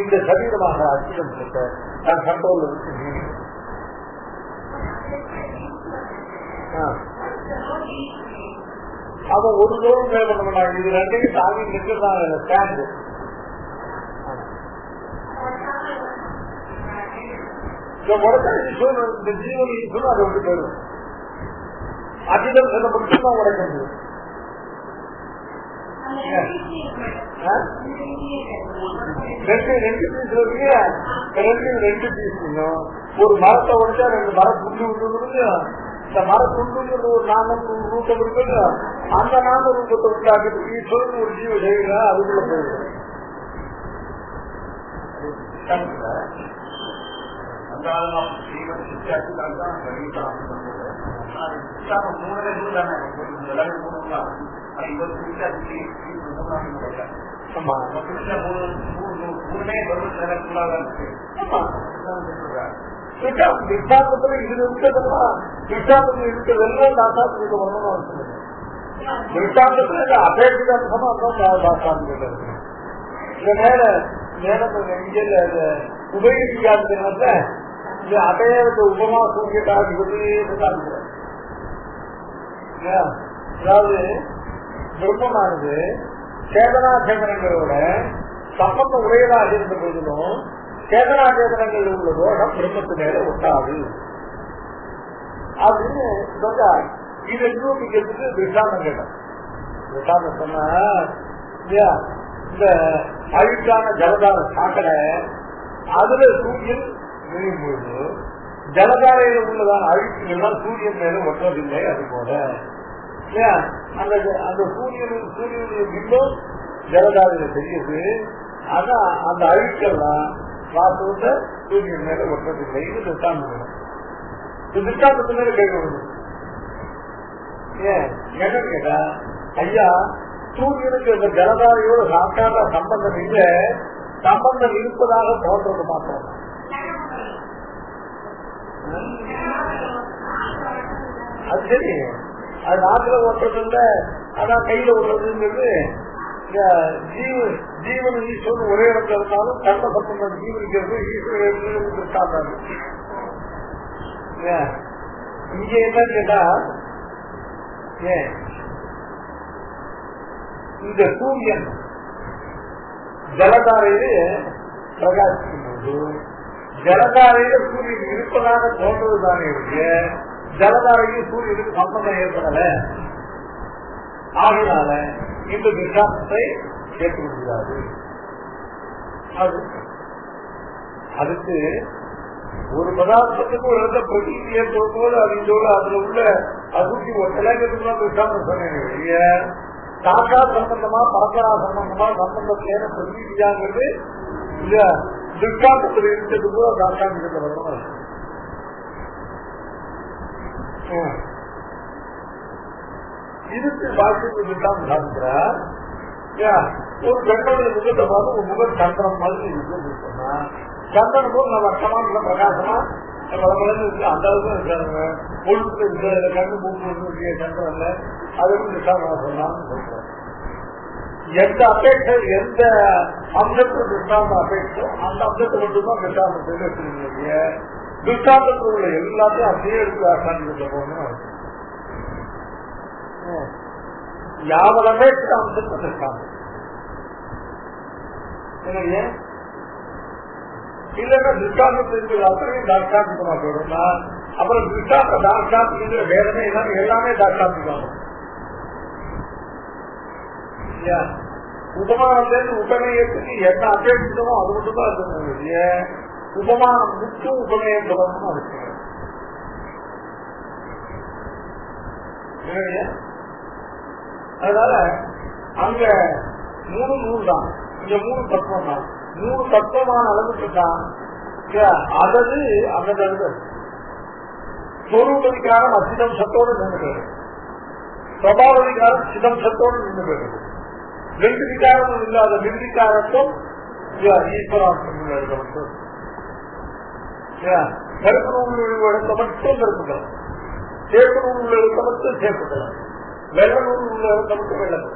Speaker 1: இந்த சரீரமாக அர்த்தம் நான் கண்ட்ரோல் இருக்கு. அவன் ஒரு தோறும் மேல பண்ண மாட்டாங்க. இது ரெண்டையும் தாங்கி நிற்கிறதாங்க ஸ்டாண்டு. இந்த ஜீவன் சொன்னா அதை விட்டு போயிடும். அதிகம் சொல்லப்பட்டு தான் உடைக்க முடியும். ரெண்டு பீஸ் ரெண்டு பீஸ் ஒரு மரத்தை உடைச்சா ரெண்டு மரம் துண்டு விட்டு இந்த மரம் துண்டு ஒரு நாமம் ரூபம் இருக்கு. அந்த நாம ரூபத்தை விட்டாக்கிட்டு சொல்லு ஒரு ஜீவ செய்யல அதுக்குள்ள போயிடும். விசாரத்துல இது இருக்கிறதெல்லாம் விசாரத்துல இருக்கிறதெல்லாம் தாசாத்துக்கு வரணும். விசாரத்துல அபேட்சிதமா தாசாத்துக்கிட்ட இருக்கு. இந்த நேரம் இங்க உபயோகிக்காத இந்த அடையாளத்தை உபமா சூரியக்காக. அதாவது பிரம்மமானது சேதனா சேதனங்களோட சம்பந்தம் உடையதாக இருந்த போதிலும் சேதனா சேதனங்கள் உள்ள தோஷம் பிரம்மத்து மேல ஒட்டாது அப்படின்னு சொன்னா இதை நிரூபிக்கிறதுக்கு விசாரணம் கேட்டோம். விசாரணம் சொன்னா இந்த அழுக்கான ஜலதார சாக்கடை அதுல சூரியன் விழும்போது ஜலதாரையில உள்ளதான அழுக்குகள்லாம் சூரியன் மேல ஒட்டுவதில்லை. அது போல அந்த சூரியனுடைய பிம்பம் ஜலதாரையில தெரியுது. ஆனா அந்த அழுக்கெல்லாம் வாசத்தை சூரியன் மேல ஒட்டுவதில்லை. இது திட்டாந்தம். இது திட்டாந்தத்து மேல கேட்க என்ன கேட்டா, ஐயா சூரியனுக்கு இந்த ஜலதாரையோட சாக்காத சம்பந்தம் இல்லை, சம்பந்தம் இருப்பதாக தோன்றது மாத்திரம். அது சரி, அது நாட்டுல ஓட்டுறது இல்ல, ஆனா கையில ஓட்டுறதுங்கிறது ஜீவன் ஈஸ்வரன் ஒரே இடத்துல இருந்தாலும் கர்ம சம்பந்தம் ஜீவனிக்கிறது ஈஸ்வரன். இங்க என்ன கேட்டா, இந்த சூரியன் ஜலதாரையிலே பிரகாசிக்கும் போது ஜலதாரையில சூரியன் இருப்பதாக தோன்றதுதானே இருக்கு. ஜலதாரையில் சூரியனுக்கு சம்பந்தம் ஏற்படல. ஆகினால இந்த விசாரத்தை கேட்க முடியாது. அதுக்கு ஒரு பதார்த்தத்துக்கு ஒரு இடத்த பிரதீதி ஏற்படும் போது அதோட அதுல உள்ள அசுத்தி ஒட்டலைங்கிறதுக்கு விசாரணம் சொன்னேன். தாக்கா சம்பந்தமா பரம்பரா சம்பந்தமா சம்பந்தத்தேன பிரதீதியாங்கிறது இல்ல திருஷ்டாந்தத்தில் இருக்கிறது கூட தாக்காங்க வரணும். இதுக்கு பாக்கியத்துக்கு திருஷ்டாந்தம் சாதிக்கிறார். ஒரு பெண்ணுடைய முகத்தை பார்த்து ஒரு முகம் சந்திரன் மாதிரி இருக்குன்னு சொன்னா, சந்திரன் போது நம்ம அர்த்தமான பிரகாசமா இருக்கு, அந்த அளவுக்கு இருக்காங்க. பொழுது இருக்கிற கண்ணு மூக்கு சந்திரன்ல அதுக்கு திருஷ்டாந்தம் சொன்னான்னு சொல்றேன். எந்த அபேட்சை எந்த அம்சத்துக்கு திருஷ்டாந்தம் அபேட்சோ அந்த அம்சத்தை மட்டும்தான் திருஷ்டாந்தத்தை வச்சிருக்கீங்க. திருஷ்டாந்தத்தில் உள்ள எல்லாத்தையும் அப்படியே எடுத்து ஆசானிக்கிட்ட போகணும். யாவது அபேட்ச அம்சத்தை திருஷ்டாந்தம் இல்லைன்னா திருஷ்டாந்தத்துக்கு அத்தனையும் தாஷ்டாந்திகமா போயிடும்னா அப்புறம் திருஷ்டாந்த தாஷ்டாந்திக்கிற வேதனை எல்லாமே தாஷ்டாந்திகம். உபமானத்திலிருந்து உபநயத்துக்கு என்ன அபேட்சிதமோ அது மட்டும் தான் இருந்தது. உபமானம் முற்றும் உபநயம் சொல்லணும்னு அவசியம். அதனால அங்க 3 நூல் தான், இங்க 3 தத்துவம் தான். 3 தத்துவமான அளவுக்கு தான் அதது அந்த சொரூபதிகாரம் அசிதம் சத்தோடு நின்று போயிடுது, சுபாவதிகாரம் சிதம் சத்தோடு நின்று போயிடுது. 2 விகாரமும் இல்லாத நிர்விகாரத்தும் ஈஸ்வராட்டம் கருப்பு நூல் எழுத்த மட்டும் கருப்புக்கலாம், சேப்பு நூல் எழுத்த மட்டும் சேப்புக்கலாம், வெள்ள நூல் உள்ள எழுத்த மட்டும் வெள்ளம்.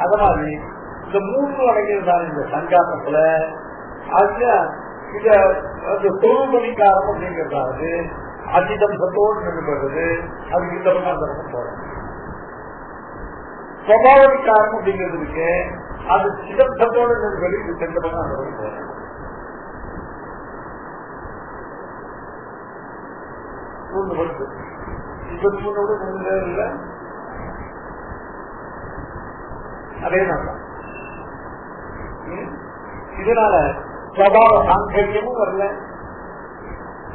Speaker 1: அத மாதிரி இந்த 3 அடங்கியதுதான் இந்த சங்காத்தத்துல. அதுல இந்த தொழுமணிக்காரம் அப்படிங்கிறதாவது அஜிதம் சத்தோடு நின்றுபடுறது, அதுக்கு இந்த பக்கம் அந்த பக்கம் போறது. சுபாவதிகாரம் அப்படிங்கிறது இருக்கு, அது சிதம் சத்தோடு நின்றுபடி இதுக்கு இந்த பக்கம் அந்த பக்கம் போறது. இல்ல அதே மாதிரி இதனால சுபாவ சாங்கரியமும் வரல,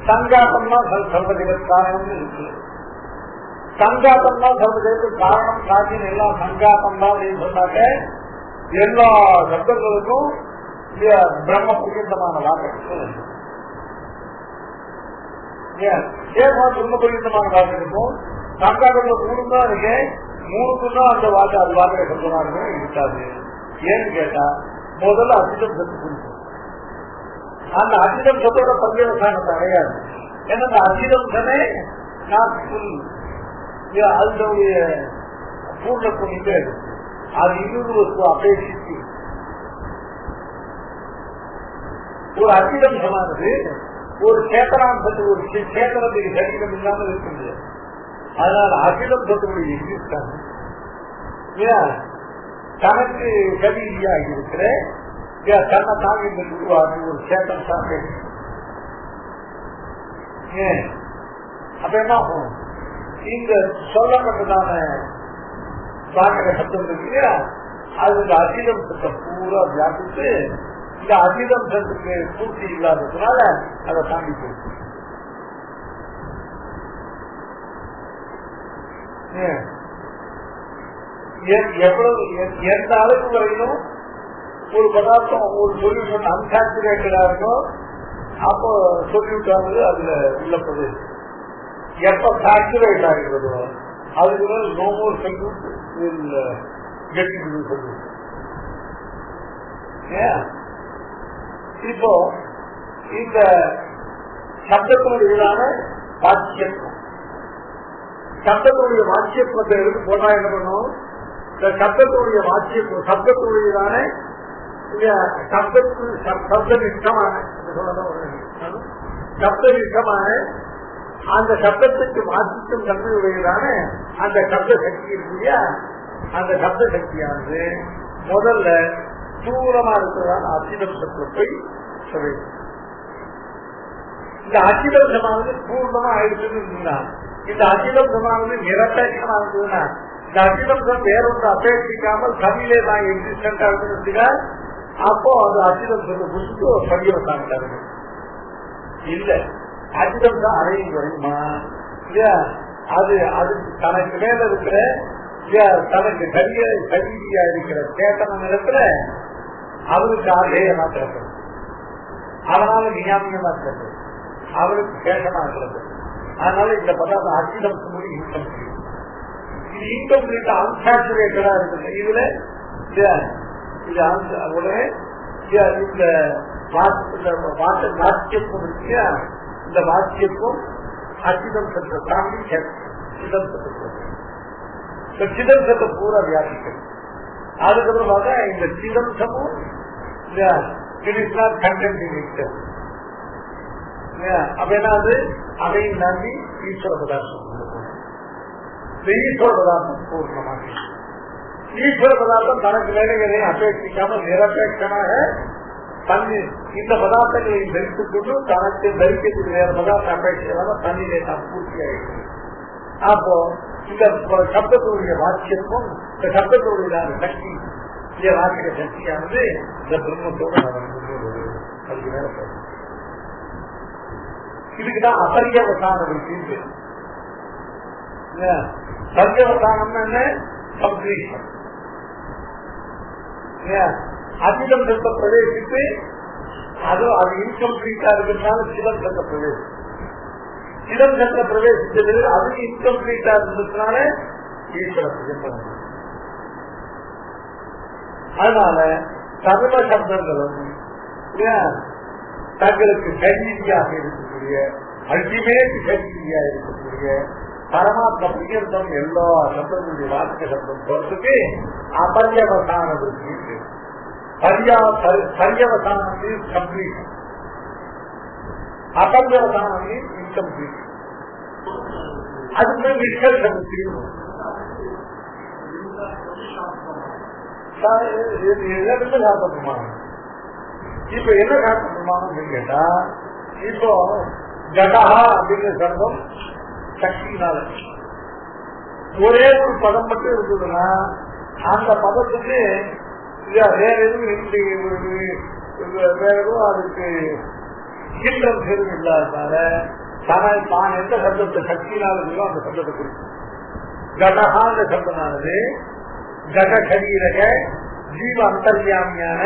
Speaker 1: சங்காத்தம்னா சர்வஜெகத் காரணம் இருக்கு. சங்காத்தம்னா சர்வஜெகத்துக்கு காரணம் காட்டின எல்லாம் சங்காத்தம் தான் அப்படின்னு சொன்னாக்க எல்லா சப்தங்களுக்கும் பிரம்ம பரியந்தமான வாக்கு, பிரம்ம பரியந்தமான வாக்கு இருக்கும். சங்காத்தத்துல 3 தான் இருக்கு, 3க்கும் தான் அந்த வாக்கு அது வாக்கு சப்தமா இருக்கும் இருக்காது. ஏன்னு கேட்டா முதல்ல அசிதம் சத்து, அந்த அசிதம் சத்தோட பஞ்சவசானத்தை அடையாது. ஏன்னா அந்த அசிதம்சனே அதனுடைய பூர்ணத்துவம் அது இன்னொரு அபேட்சித்து ஒரு அசிதம்சமானது ஒரு சேத்தனாம்சத்துக்கு ஒரு சேத்தனத்துக்கு சரீரம் இல்லாமல் இருக்க முடியாது. அதனால அசிதம்சத்தினுடைய எக்ஸிஸ்டன்ஸ் தனக்கு கதியாக இருக்கிற தன்னை தாங்கி உருவாக்கி ஒரு சேத்தம் சாப்பிட்டு அப்ப என்ன ஆகும், இந்த சொல்லப்பட்டதான சாக்கடை சத்தம் இருக்கு, அது இந்த அசிதம்சத்தை பூரா வியாபித்து இந்த அசிதம்சத்துக்கு பூர்த்தி இல்லாததுனால அதை தாண்டி போயிடுச்சு. எவ்வளவு எந்த அளவு வரையிலும் ஒரு பதார்த்தம் ஒரு சொல்யூஷன் அன்சாச்சுரேட்டடா இருக்கும், அப்போ சொல்யூட்டானது அதுல உள்ளப்பது. எப்ப சாச்சுரேட் ஆகிறதோ அதுக்கு நோ மோர் சொல்யூட் சொல்யூட். இப்போ இந்த சப்தத்தினுடையதான வாக்கியத்துவம், சப்தத்தினுடைய வாக்கியத்துவத்தை எடுத்து போட்டா என்ன பண்ணும், இந்த சப்தத்தினுடைய வாக்கியத்துவம் சப்தத்தினுடையதான சப்தனிஷ்டமான அந்த சப்தத்துக்கு மாற்றிக்கும் தன்மையுடையதான அந்த சப்த சக்தி இருக்கு இல்லையா, அந்த சப்த சக்தியானது முதல்ல தூரமா இருக்கிறதான அசிதம்சத்தை போய் சொல்ல. இந்த அசிதம்சமானது பூர்ணமா ஆயிடுச்சுன்னு இந்த அசிதம்சமானது நிரப்பேட்சமா இருந்ததுன்னா இந்த அசிதம்சம் வேறொன்று அபேட்சிக்காமல் சமையிலே தான் எக்ஸிஸ்டன்டா இருக்கிறதுக்கா அப்போ அது அசிதம்சத்தை புரிஞ்சு ஒரு பரியவசாங்க இல்ல. அசிதம்சம் அறையும் வரையுமா அது அது தனக்கு மேல இருக்கிற தனக்கு கல்வியா இருக்கிற சேத்தன நிலத்துல அவருக்கு ஆதேயமா இருக்கிறது, அதனால விஞ்ஞானியமா இருக்கிறது, அவருக்கு சேஷமா இருக்கிறது. அதனால இந்த பதார்த்தம் அசிதம்சம் மூலம் இன்கம்ப்ளீட். இது இன்கம்ப்ளீட் அன்சாச்சுரேட்டடா இருக்குது. இதுல உடனே இந்த வாக்கியத்துவம் இருக்கு, இந்த வாக்கியத்துவம் அசிதம்சத்தை தாண்டி சிதம்சத்தை பூரா வியாபிக்கிறது. அதுக்கப்புறம் பார்த்தா இந்த சிதம்சமும் அப்ப என்ன அதையும் தாண்டி ஈஸ்வர பதார்த்தம், இந்த ஈஸ்வர பதார்த்தம் பூர்ணமாக ஈஸ்வர பதார்த்தம் தனக்கு வேலைகளையும் அபேட்சிக்காமல் நிரபேட்சமாக தண்ணி இந்த பதார்த்தங்களை தரித்துக் கொண்டு தனக்கு தரிக்கிறதுக்கு வேற பதார்த்த அபேட்சிக்காம தண்ணியிலே தான் பூர்த்தி ஆகிடுது. அப்போ இந்த சப்தத்துடைய வாக்கியத்தும் இந்த சப்தத்துடைய சக்தி இந்த வாக்கிய சக்தியானது இந்த பிரம்மத்தோடு நடந்து அதுக்கு மேல போகும். இதுக்குதான் அபரியவசான தீர்வு. பரியவசானம் என்ன? கம்ப்ளீஷன். அதிகம் சத்த பிரவேசித்து அது இன்கம்ப்ளீட்டா இருக்கிறதுனால சிவன் சத்த பிரவேசம். சிவன் சத்த பிரவேசித்தது அது இன்கம்ப்ளீட்டா இருந்ததுனால ஈஸ்வர பிரவேசம். அதனால சர்வ சப்தங்களும் தங்களுக்கு சரீரியாக இருக்கக்கூடிய அல்டிமேட் சரீரியா இருக்கக்கூடிய பரமாத்மா பிரியர்த்தம் எல்லா சப்தங்களுடைய வார்த்தை சப்தம் போறதுக்கு அபரியவசானது பரியவசானம் கம்ப்ளீட், அபரியவசானம் இன்கம்ப்ளீட். அதுக்கு நிஷ்கர்ஷம் சாப்பிடணுமா? இப்ப என்ன சாப்பிடணுமான்னு கேட்டா, இப்போ ஜடஹா அப்படிங்கிற சர்வம் சக்தினால ஒரே ஒரு பதம் மட்டும் இருந்ததுன்னா அந்த பதத்துக்கு வேற எதுவும் வேற எதுவும் அதுக்கு ஹிண்ட்ரன்ஸ் எதுவும் இல்லாதனால தான் எந்த சப்தத்தை சக்தினால இருக்கோ அந்த சப்தத்தை குறிக்கும். கடகாந்த சப்தமானது கட சரீரக ஜீவ அந்தர்யாமியான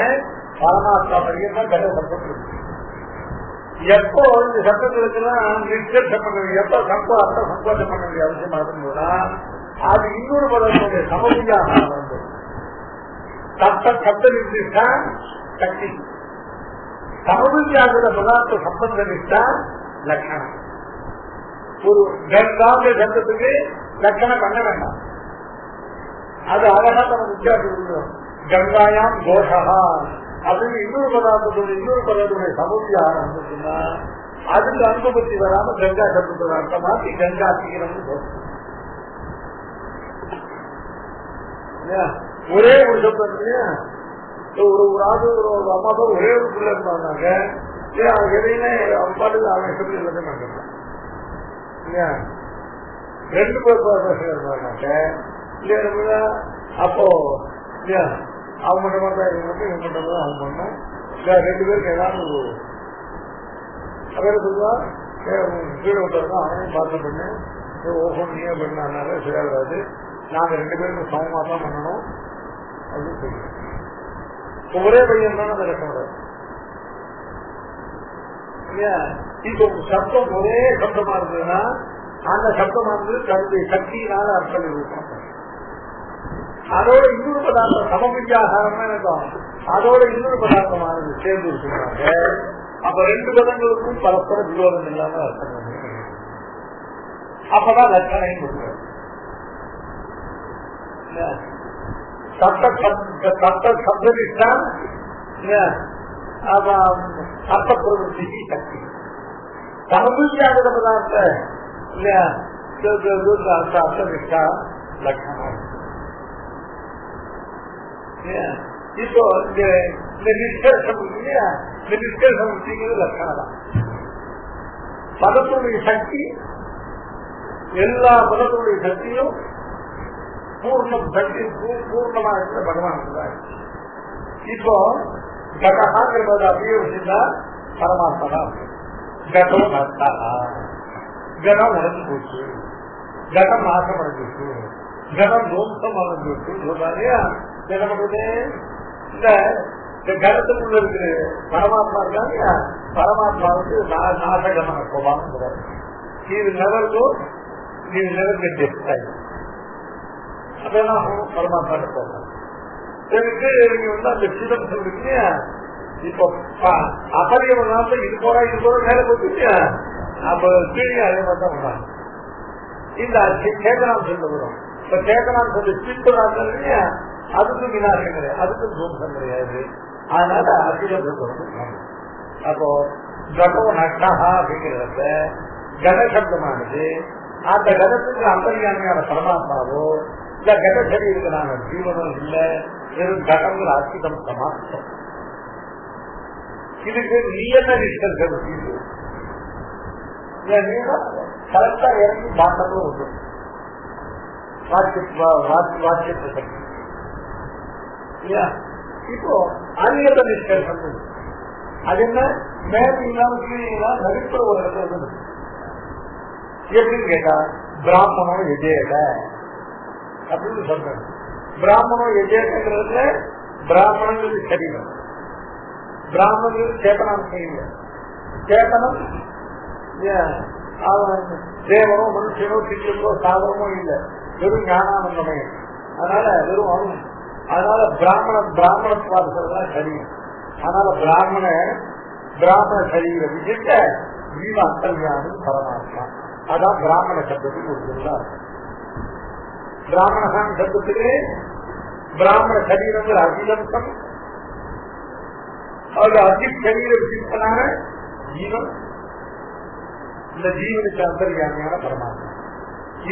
Speaker 1: பரமாத்மா பரியமா கட சப்தம் இருக்கு. எப்போ இந்த சப்தங்களுக்கெல்லாம் நிஷ்கர்ஷம் பண்ண எப்ப அர்த்தம் சங்கோஷம் பண்ண வேண்டிய அவசியம் ஆகும்போதா அது இன்னொரு பதத்தினுடைய சமதியாக வந்து சப்த நிர்திஷ்டா சக்தி சமதியாகிற பதார்த்த சம்பந்த நிஷ்டா லட்சணம். ஒரு கங்காங்க சப்தத்துக்கு லட்சணம் பண்ண வேண்டாம். அது அழகா நம்ம வித்தியாசம். கங்காயாம் கோஷா அப்படின்னு இன்னொரு பதார்த்தத்துடைய சமதியாக இருந்துச்சுன்னா அதுக்கு அனுபவத்தி வராம கங்கா சப்தத்தோட அர்த்தம் மாற்றி கங்கா தீரம்னு சொல்றோம். ஒரே ஒரு சப்தம் ஒரு அம்மா தான் ஒரே ஒரு பிள்ளை இருந்தாங்க. எதையுமே அவன் பாட்டுக்கு அவன் சொல்லி எல்லாத்தையும் நான் ரெண்டு பேர் இருந்தாங்க. அப்போ அவங்க மட்டும் மட்டும் இவங்க மட்டும் இவங்க மட்டும் தான் அவங்க பண்ணோம். ரெண்டு பேருக்கு ஏதாவது அவர் சொல்லுவா கீழே விட்டாருன்னா அவனையும் பார்த்து பண்ணு ஓஹோ நீயே பண்ணால சரியாகாது, நாங்க ரெண்டு பேருக்கும் சமமா தான் பண்ணணும் அப்படின்னு சொல்லுவோம். ஒரே பையன் தான் அந்த கஷ்டம். இப்போ சப்தம் ஒரே சப்தமா இருந்ததுன்னா அந்த சப்தமானது தன்னுடைய சக்தியினால அர்த்தம் இருக்கும். அதோட இன்னொரு பதார்த்தம் சமபிரியாகாரமா இருக்கும். அதோட இன்னொரு பதார்த்தமானது சேர்ந்து இருக்கிறாங்க. அப்ப ரெண்டு பதங்களுக்கும் பரஸ்பர விரோதம் இல்லாம அர்த்தம் அப்பதான் லட்சணையும் கொடுக்கிறார். சப்தனிஷ்டா அர்த்த பிரவருத்தி சக்தி சமபிரியாகிற பதார்த்த அர்த்தனிஷ்டா லட்சணம். இப்போ இந்த நிஷ்கர்ஷம் இல்லையா, இந்த நிஷ்கர்ஷம் லட்சணம் தான். பதத்துடைய சக்தி எல்லா பதத்துடைய சக்தியும் பூர்ணமா இருக்கிற பகவான் தான். இப்போ கடகாங்கிறத அப்படியே வச்சுட்டா பரமாத்மா தான். கடம் நட்டா கடம் நடந்து போச்சு, கடம் நாசம் அடைஞ்சிருக்கு, கடம் தோஷம் அடைஞ்சிருக்கு சொல்றாங்க. என்ன பண்றது? இந்த கருத்துக்குள்ள இருக்கிற பரமாத்மா இருக்காங்க. பரமாத்மாவுக்கு நாசகமான கோபாலம் இது நெவர்கோ இது நெவர் கெட் அதான் பரமாத்மா போகலாம். நீங்க வந்து அந்த சிதம் சொல்றீங்க. இப்போ அபரியவனால இது போறா இது போற மேல போச்சு. அப்ப கீழே அதே மாதிரி தான் பண்ணாங்க. இந்த சேகனாம் சொல்ல வரும். இப்ப சேகனாம் சொல்லி சித்தனாங்க இல்லையா, அதுக்கும் விநாசம் கிடையாது, அதுக்கும் தோஷம் கிடையாது. அதனால அதிகம் சொல்றது. அப்போ கடோ நட்டா அப்படிங்கிறத கட சப்தமானது அந்த கடத்துக்கு அந்தர்யாமியான பரமாத்மாவோ இல்ல கட்ட சரி இருக்கிறாங்க, ஜீவனம் இல்ல, வெறும் கடங்கள் அர்ப்பிதம் சமாப்தம். இதுக்கு நீ என்ன நிஷ்கர்ஷம் கரெக்டா இறங்கி பாட்டமும் உண்டு. வாக்கியத்தை சக்தி இல்லையா? இப்போ அந்நியத நிஷ்கர்ஷம் அது என்ன? மேலாம் கீழே நடுப்புற ஒரு இடத்துல எப்படின்னு கேட்டா பிராமணம் எஜேக அப்படின்னு சொல்றேன். பிராமணம் எஜேகங்கிறதுல பிராமணங்கிறது சரீரம், பிராமணங்கிறது சேத்தனாம்சம் இல்லை. சேத்தனம் தேவனோ மனுஷனோ சிற்றோ சாதனமோ இல்லை, வெறும் ஞானானந்தமே. அதனால வெறும் அவன். அதனால பிராமணத்வாதம் சரீரம். அதனால பிராமண சரீர விசிட்ட ஜீவ அந்தர்யாமி பரமாத்மா. அதான் பிராமண சப்தத்துக்கு ஒரு சொல்லா. பிராமணகான் சப்தத்துக்கு பிராமண சரீரங்கள் அதிலம்சம், அது அதி சரீர விசிஷ்டனான ஜீவன், இந்த ஜீவனுக்கு அந்தர்யாமியான பரமாத்மா.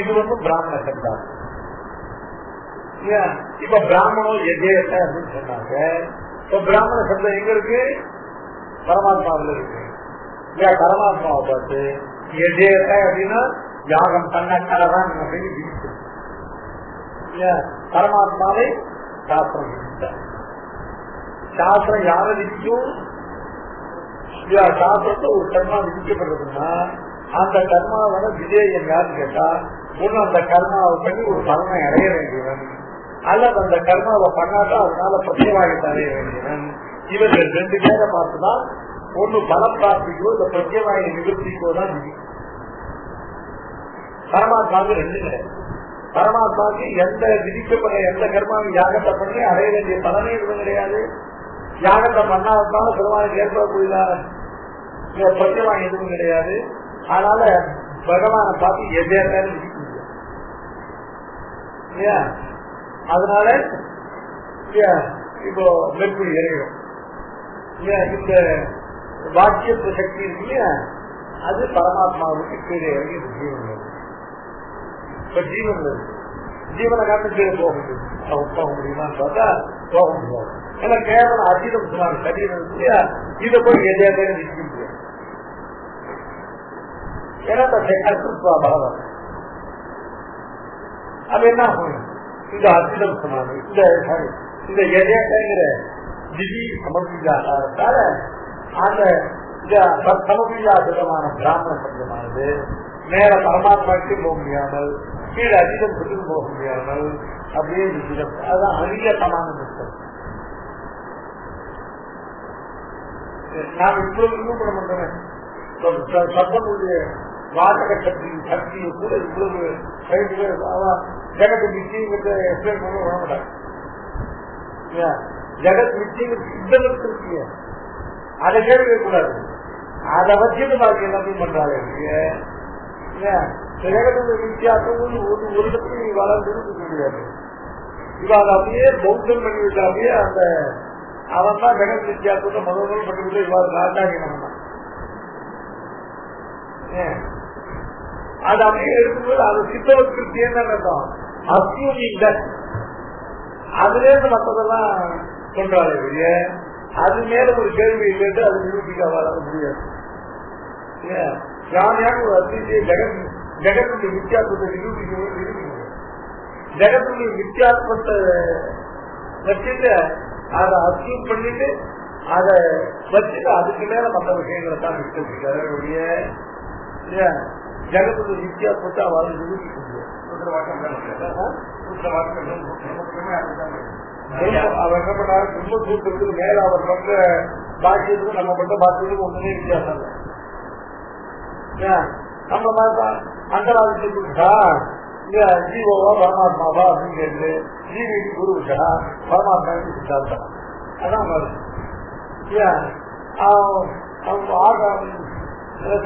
Speaker 1: இது பிராமண சப்தம். இப்ப பிராமணம் எஜேத அப்படின்னு சொன்னாங்க. இப்ப பிராமண சப்தம் எங்க இருக்கு? பரமாத்மாவில் இருக்கு. பரமாத்மாவை பார்த்து எஜேத அப்படின்னா யாகம் பண்ணக்கரதான் அப்படின்னு பரமாத்மாவை சாஸ்திரம் விதித்தார். சாஸ்திரம் யாரை விதிக்கும்? சாஸ்திரத்தை ஒரு கர்மா விதிக்கப்படுறதுன்னா அந்த கர்மாவோட விஜயம் யாருன்னு கேட்டா, ஒண்ணு அந்த கர்மாவை பண்ணி ஒரு பலனை அடைய வேண்டியவன், அல்லது அந்த கர்மாவை பண்ணாட்டா அதனால பிரத்யவாயத்தை அடைய வேண்டியவன். இவர்கள் ரெண்டு பேரை பார்த்துதான் ஒண்ணு பல பிராப்திக்கோ இந்த பிரத்யவாய நிவர்த்திக்கோ தான் விதி. பரமாத்மாவுக்கு ரெண்டு கிடையாது. பரமாத்மாவுக்கு எந்த விதிக்கப்பட்ட எந்த கர்மாவும் யாகத்தை பண்ணி அடைய வேண்டிய பலனே எதுவும் கிடையாது. யாகத்தை பண்ணாதான் பெருமானுக்கு ஏற்படக்கூடிய பிரத்யவாயம் எதுவும் கிடையாது. அதனால பகவானை பார்த்து எதிர்த்தாலும் விதிக்க முடியாது இல்லையா? அதனால இப்போ மேற்கொள் இறைவன் இந்த வாக்கியத்து சக்தி இருக்கு இல்லையா, அது பரமாத்மாவுக்கு கீழே இறங்கி ஜீவன். இப்ப ஜீவன் ஜீவனை காட்டு கீழே போக முடியும், போக முடியுமான்னு பார்த்தா போக முடியாது. ஏன்னா கேவலம் அதீதம் சொன்னாங்க சரீரம் இல்லையா, இதை போய் எதையாவது நிற்க முடியாது. ஏன்னா கருத்துவா பகவான் அது என்ன ஆகும்? இந்த அதீதம் சொன்னாங்க இந்த எதையாங்கிற விதி சமர்ப்பிக்காதால அந்த சமர்ப்பிக்காதமான பிராமண சப்தமானது மேல பரமாத்மாவுக்கு போக முடியாமல் கீழே அதிகம் சொல்லி போக முடியாமல் அப்படியே விசிடம். அதுதான் அநியத்தமான புத்தகம். நாம் இவ்வளவு நிரூபணம் பண்றேன். சப்தமுடைய வாசக சக்தியின் சக்தியை கூட இவ்வளவு ஜெகத்து மிச்சிங்கிறத எக்ஸ்பிளைன் பண்ண வர மாட்டாங்க. ஜெகத் மிச்சிங் சித்தனுக்கு இருக்கு, அதை கேட்கவே கூடாது. அதை வச்சுட்டு பாக்கி எல்லாத்தையும் பண்றாங்க. ஜெகத்துடைய வித்தியாசம் ஒரு இடத்துல வளர்ந்து முடியாது. இவ அதை அப்படியே பௌத்தம் பண்ணி விட்டாலே அந்த அவன் தான் ஜெகத் வித்தியாசத்தை முதல் பண்ணிவிட்டு இவ்வாறு ராஜாகினம் தான். அது அப்படியே எடுக்கும்போது அது சித்தவத்திற்கு என்ன அர்த்தம்? அசியூமிங் அதுல இருந்து மற்றதெல்லாம் சொல்றாரு. அது மேல ஒரு கேள்வி கேட்டு அது நிரூபிக்க வர முடியாது. யானையான ஒரு அதிசய ஜெகத்துடைய வித்தியாசத்தை நிரூபிக்க ஜெகத்துடைய வித்தியாசத்தை வச்சுட்டு அதை அசியூம் பண்ணிட்டு அதை வச்சுட்டு அதுக்கு மேல மற்ற விஷயங்களை தான் விட்டு ஜெகத்துடைய வித்தியாசத்தை அவரை நிரூபிக்க முடியாது. அவர் என்ன பண்ணாரு? ரொம்ப சூத்திரத்துக்கு மேல அவர் பண்ற பாக்கியத்துக்கும் நம்ம பண்ற பாக்கியத்துக்கும் ஒண்ணுமே வித்தியாசம் இல்லை. நம்ம அந்தராஜா ஜீவோவா பரமாத்மாவா அப்படின்னு கேட்டு ஜீவிக்கு குரு விட்டா பரமாத்மாவுக்கு விசாரித்தான். அதான்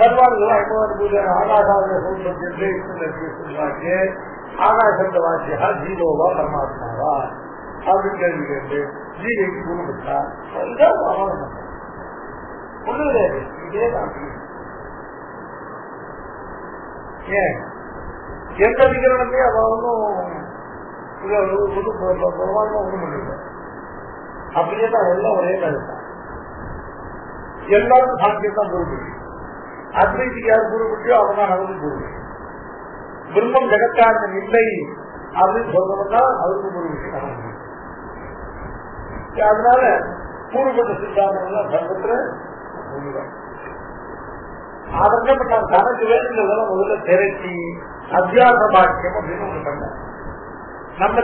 Speaker 1: சர்வாதிகள் பூஜை ஆகாசாத சொல்றாங்க. ஆகாசந்த வாக்கியா ஜீவோவா பரமாத்மாவா அப்படின்னு கேள்வி கேட்டு ஜீவிக்கு குரு விட்டா ஒண்ணு கிடையாது. இதேதான் எந்த விகரணத்தையும் அவ ஒன்றும் பிரமாணமா ஒண்ணும் பண்ணிருக்க. அப்படியே தான் எல்லாம் ஒரே கருத்தான். எல்லாரும் சாங்கியம் தான் பொறுப்பு. அத்வைதிக்கு யார் கூறப்பட்டியோ அவங்க தான் நமக்கு பொறுப்பு. பிரம்மம் ஜெகத்காரணம் இல்லை அப்படின்னு சொல்றவங்க அவருக்கு பொறுப்பு நமக்கு. அதனால கூறுபட்ட சித்தாந்தம் சர்வத்துல ஒண்ணுதான். அதற்கு நான் தனக்கு வேணுங்கிறதெல்லாம் முதல்ல திரட்டி அத்தியாச பாக்கியம் அப்படின்னு ஒண்ணு பண்ண. நம்ம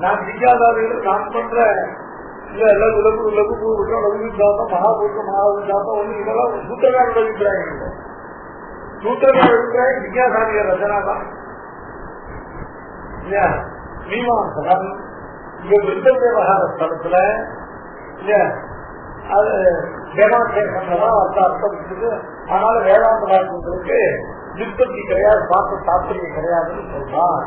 Speaker 1: நான் ஜிஜாதாரிகள் நான் பண்ற லகு பூர்வம் லகு விசாசம் மகாபூர்வம் மகாவிசாசம் ஒண்ணு இதெல்லாம் சூத்திரக்காரோட அபிப்பிராயம் இல்லை. சூத்திரக்கார அபிப்பிராயம் ஜிஜாசாரிய ரச்சனா தான் இல்லையா. மீமாசனம் இங்க விருத்த விவகார ஸ்தலத்துல இல்லையா அது வேதாந்தேசம் அர்த்தம் இருக்குது. அதனால வேதாந்த வாக்கியங்களுக்கு விற்பத்தி கிடையாது, பார்த்த தாற்பயம் கிடையாதுன்னு சொல்றான்.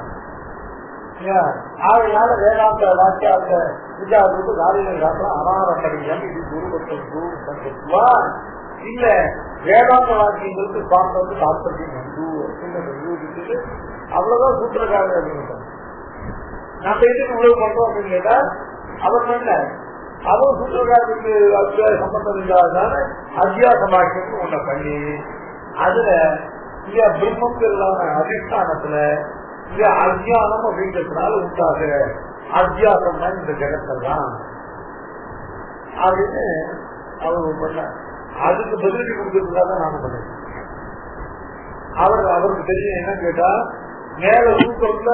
Speaker 1: அதனால வேதாந்த வாக்கியாந்த விசாரித்து காரியங்கள் காட்டுறோம். அனாரம்படியம் இது குருபத்துவா இல்ல வேதாந்த வாக்கியங்களுக்கு பார்ப்பது தாற்பயம் உண்டு அப்படின்னு அவ்வளவுதான் சூத்திரக்காரர்கள் அப்படின்றாங்க. நம்ம எதுக்கு உழவு பண்றோம் அப்படின்னு கேட்டா அவர் என்ன அவன் சூத்திரக்காரருக்கு அத்தியாய சம்பந்தம் இல்லாததான அத்தியாச வாக்கியம் ஒன்றை பண்ணி அதுல இங்க பிரம்மத்திலான அதிஷ்டானத்துல இங்க அத்தியானம் அப்படிங்கிறதுனால உண்டாக அத்தியாசம் தான் இந்த ஜெகத்தில் தான் அப்படின்னு அவர் பண்ண. அதுக்கு பதிலடி கொடுக்கறதுக்காக நாம பண்ணோம். அவருக்கு தெரியும் என்ன கேட்டா மேல சூத்திரத்துல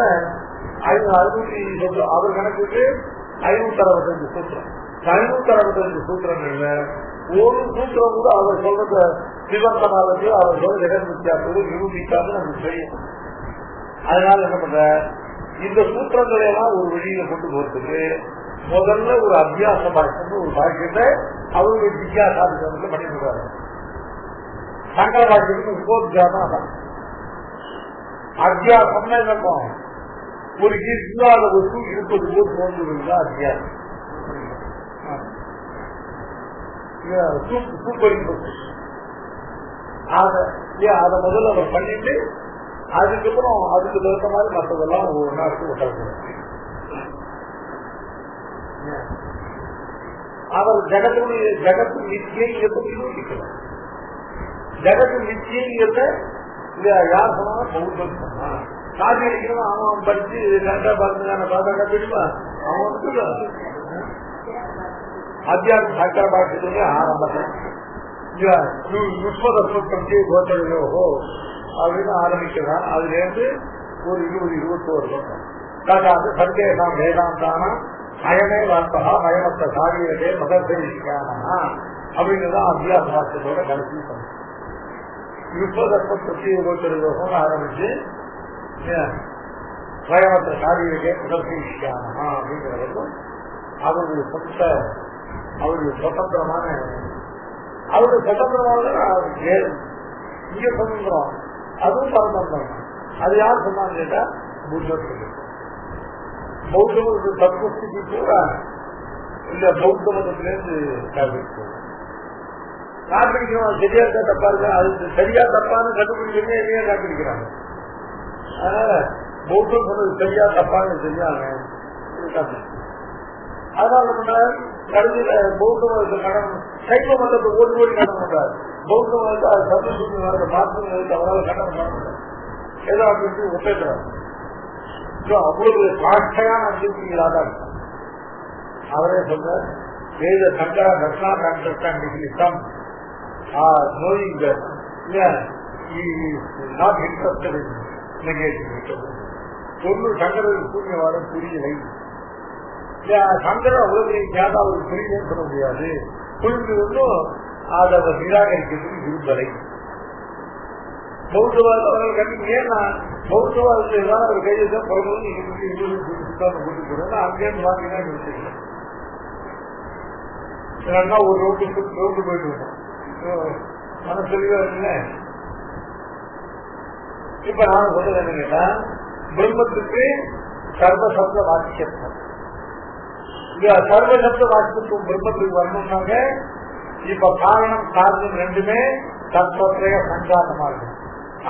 Speaker 1: 560 அவர் கணக்குக்கு 565 சூத்திரம். 565 சூத்திரங்கள்ல ஒரு சூத்திரம் கூட அவர் சொல்றத சிவந்தமானது அவர் சொல்ற ஜெகன் வித்தியாசத்தை நிரூபிக்காது நமக்கு தெரியும். அதனால என்ன பண்ற இந்த சூத்திரங்களை எல்லாம் ஒரு வழியில கொண்டு போறதுக்கு முதல்ல ஒரு அத்தியாச பாக்கியம் ஒரு பாக்கியத்தை அவருடைய ஜிஜாசாதிக்க பண்ணிடுறாரு. சங்கர பாக்கியத்துக்கு உபோத்யாசம் அத்தியாசம்னா என்ன ஒரு இல்லாத வசூ இருப்பது போல் தோன்றுவதுதான் அத்தியாசம். அத முதல்ல அவர் பண்ணிட்டு அதுக்கப்புறம் அதுக்கு தகுந்த மாதிரி மற்றதெல்லாம் ஒவ்வொரு நாளுக்கு ஒட்டாக்கணும். அவர் ஜகத்து நிச்சயங்கிறத நிரூபிக்கணும். ஜகத்து நிச்சயங்கிறத யார் சொன்னா பௌத்தம் சொன்னா காதி அடிக்கணும். அவன் படிச்சு கரெக்டா பார்த்துக்கான பார்த்தா தெரியுமா அவன் அத்தியாசம் சக்கர பாக்கியத்துக்கு ஆரம்பத்தை கோத்தரையோ அப்படின்னு ஆரம்பிக்கிறான். அதுல இருந்து ஒரு 20-21 வருஷம் சந்தேகம் வேதாந்தானா அயமே வார்த்தா மயமத்த சாரியதே மதர்பரிசிக்கானா அப்படிங்கிறதான் அத்தியாச வாக்கியத்தோட கடைசி பண்ணு. 20-21 வருஷம் ஆரம்பிச்சு மயமத்த சாரியதே மதர்பரிசிக்கானா அப்படிங்கிறது அவருடைய சுதந்திரமான இங்க சுதந்திரம் அதுவும் பரதந்திரம். அது யார் சொன்னான்னு கேட்டா புத்தத்துக்கு. பௌத்த மதத்து தத்துவத்துக்கு கூட இல்ல பௌத்த மதத்திலேருந்து காப்பிடிக்கிறோம். சரியா இருக்கா தப்பா இருக்கா அது சரியா தப்பான்னு கண்டுபிடிக்கிறதே இல்லையா காப்பிடிக்கிறாங்க. அதனால பௌத்தம் சொன்னது சரியா தப்பான்னு தெரியாங்க. அதனால கடைசியில பௌத்த மதத்தை கடன் சைவ மதத்தை ஓடி கடன் பண்றாரு. பௌத்த மதத்தை அது சந்தோஷம் மாற்றம் அவரால் கடன் பண்ண முடியாது. ஏதோ அப்படி ஒப்பேற்றாரு. அவ்வளவு சாட்சையான அனுபவிக்கிறாங்க. அவரே சொல்ற வேத சங்கரா Darshana கண்டஸ்டாண்டிங் knowing that he is not interested in negating it. பொருள் சங்கரன் சூன்யவாதம் புரியலை. சங்கரன் அவ்வளவு ஞாபகம் புரியலன்னு சொல்ல முடியாது. புரிந்து கொண்டும் அதை அவர் நிராகரிக்கிறதுக்கு விரும்பலை. பௌத்தவாதம் அவர்கள் கண்டிப்பா ஏன்னா பௌத்தவாதத்தில் தான் அவர் கையெழுத்த பிறகு கூட்டு போறேன் அங்கேருந்து வாங்கினா நிறுத்திக்கலாம். ஒரு ரோட்டு போயிட்டு இருக்கோம் மனசெலிவா இருக்குல்ல. இப்ப நான் சொல்றது என்ன கேட்டா பிரம்மத்துக்கு சர்வசப்த வாக்கியத்துவம். சர்வசப்த வாக்கியத்துவம் பிரம்மத்துக்கு வரணும்னாங்க இப்ப காரணம் காரணம் ரெண்டுமே தத்துவத்தைய சஞ்சாதமா இருக்கும்.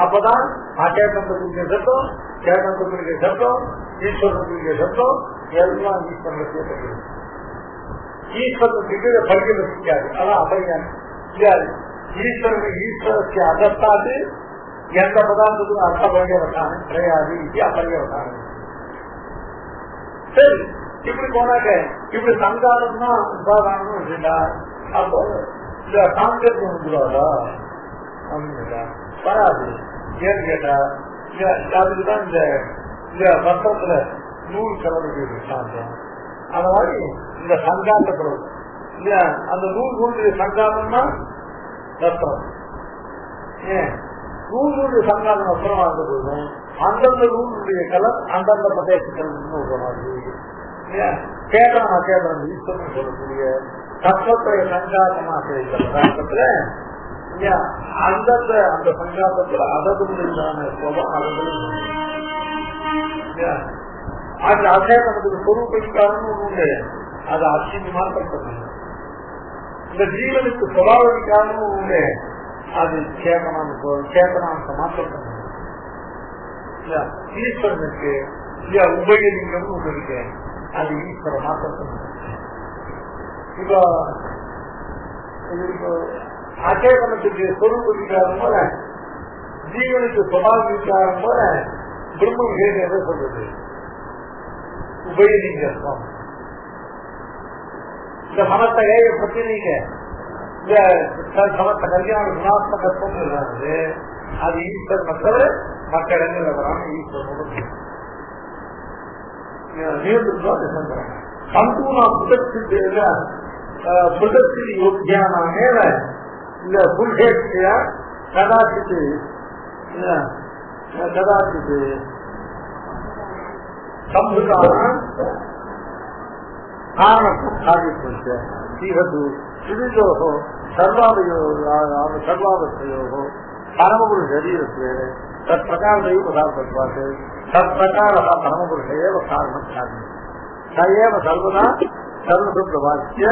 Speaker 1: அப்பதான் அச்சேதனத்தை குறிக்கிற சத்தம் சேதனத்தை குறிக்கிற சத்தம் ஈஸ்வரனுடைய சத்தம் எல்லாம் ஈஸ்வரனுக்கே தெரியும். ஈஸ்வரனுக்கு பரிகை வசிக்காது, அதான் அபரியம். ஈஸ்வரனுக்கு அதத்தாது எந்த பதார்த்தத்துக்கும் அர்த்த பரிகவட்டான கிடையாது. இது அபரிகவட்டான. சரி, இப்படி போனாக்க இப்படி சங்காரம்னா உபாதானம் வச்சுட்டா அப்போ இந்த சாங்கத்தை வந்துடாதா அப்படின்னு வராது. ஏன்னு கேட்டா அதுக்குதான் இந்த வஸ்திரத்துல நூல் கலந்து சாந்தம். அந்த மாதிரி இந்த சங்காத்த கலவு இல்ல, அந்த நூல் கொண்டு சங்காதம்னா வஸ்திரம். ஏன் நூலுடைய சங்காதம் வஸ்திரமா இருந்த போதும் அந்தந்த நூலுடைய கலர் அந்தந்த பிரதேசங்கள் கேட்கலாம். கேட்கலாம் ஈஸ்வரன் சொல்லக்கூடிய தத்துவத்தை சங்காத்தமா செய்யறதுல அந்தந்த அந்த சங்காத்தத்துல அததுதான கோபம் அது அசேதனத்துக்கு சொரூபிக்காரன்னு உண்டு. அது அச்சினி மாற்றம் பண்ணணும். இந்த ஜீவனுக்கு சுபாவிக்காரன்னு உண்டு. அது சேதனாம்ச மாற்றம் பண்ணணும். ஈஸ்வரனுக்கு உபயலிங்கம் ஒண்ணு இருக்கு, அது ஈஸ்வர மாற்றம் பண்ணணும். இப்போ அச்சேதனத்துக்கு சொரூபிக்காரம் போல ஜீவனுக்கு சுபாவிக்காரம் போல பிரம்ம விஷயம் எதை சொல்றது? உபயலிங்கம். இந்த மனத்தையை பற்றி நீங்க இந்த சமத்த கல்யாண குணாத்மகத்துவம் இல்லாது அது ஈஸ்வரனை தவிர மற்ற இடங்கள்ல வராம ஈஸ்வரனோட சம்பூர்ண புதத்தில் யோக்கியானாமேல இந்த புல்ஹேட்சியா கதாச்சித்து சம்புதான காரணத்தும் சாதிப்பு சீகது சுதிஜோகோ சர்வாவஸ்தையோகோ பரமபுரு சரீரத்து தற்பிரகாரையோ பதார்த்தத்வாது தற்பிரகார பரமபுருஷ ஏவ காரணம் சாதனம் சயேவ சர்வதா சர்வசுப்ரவாச்சிய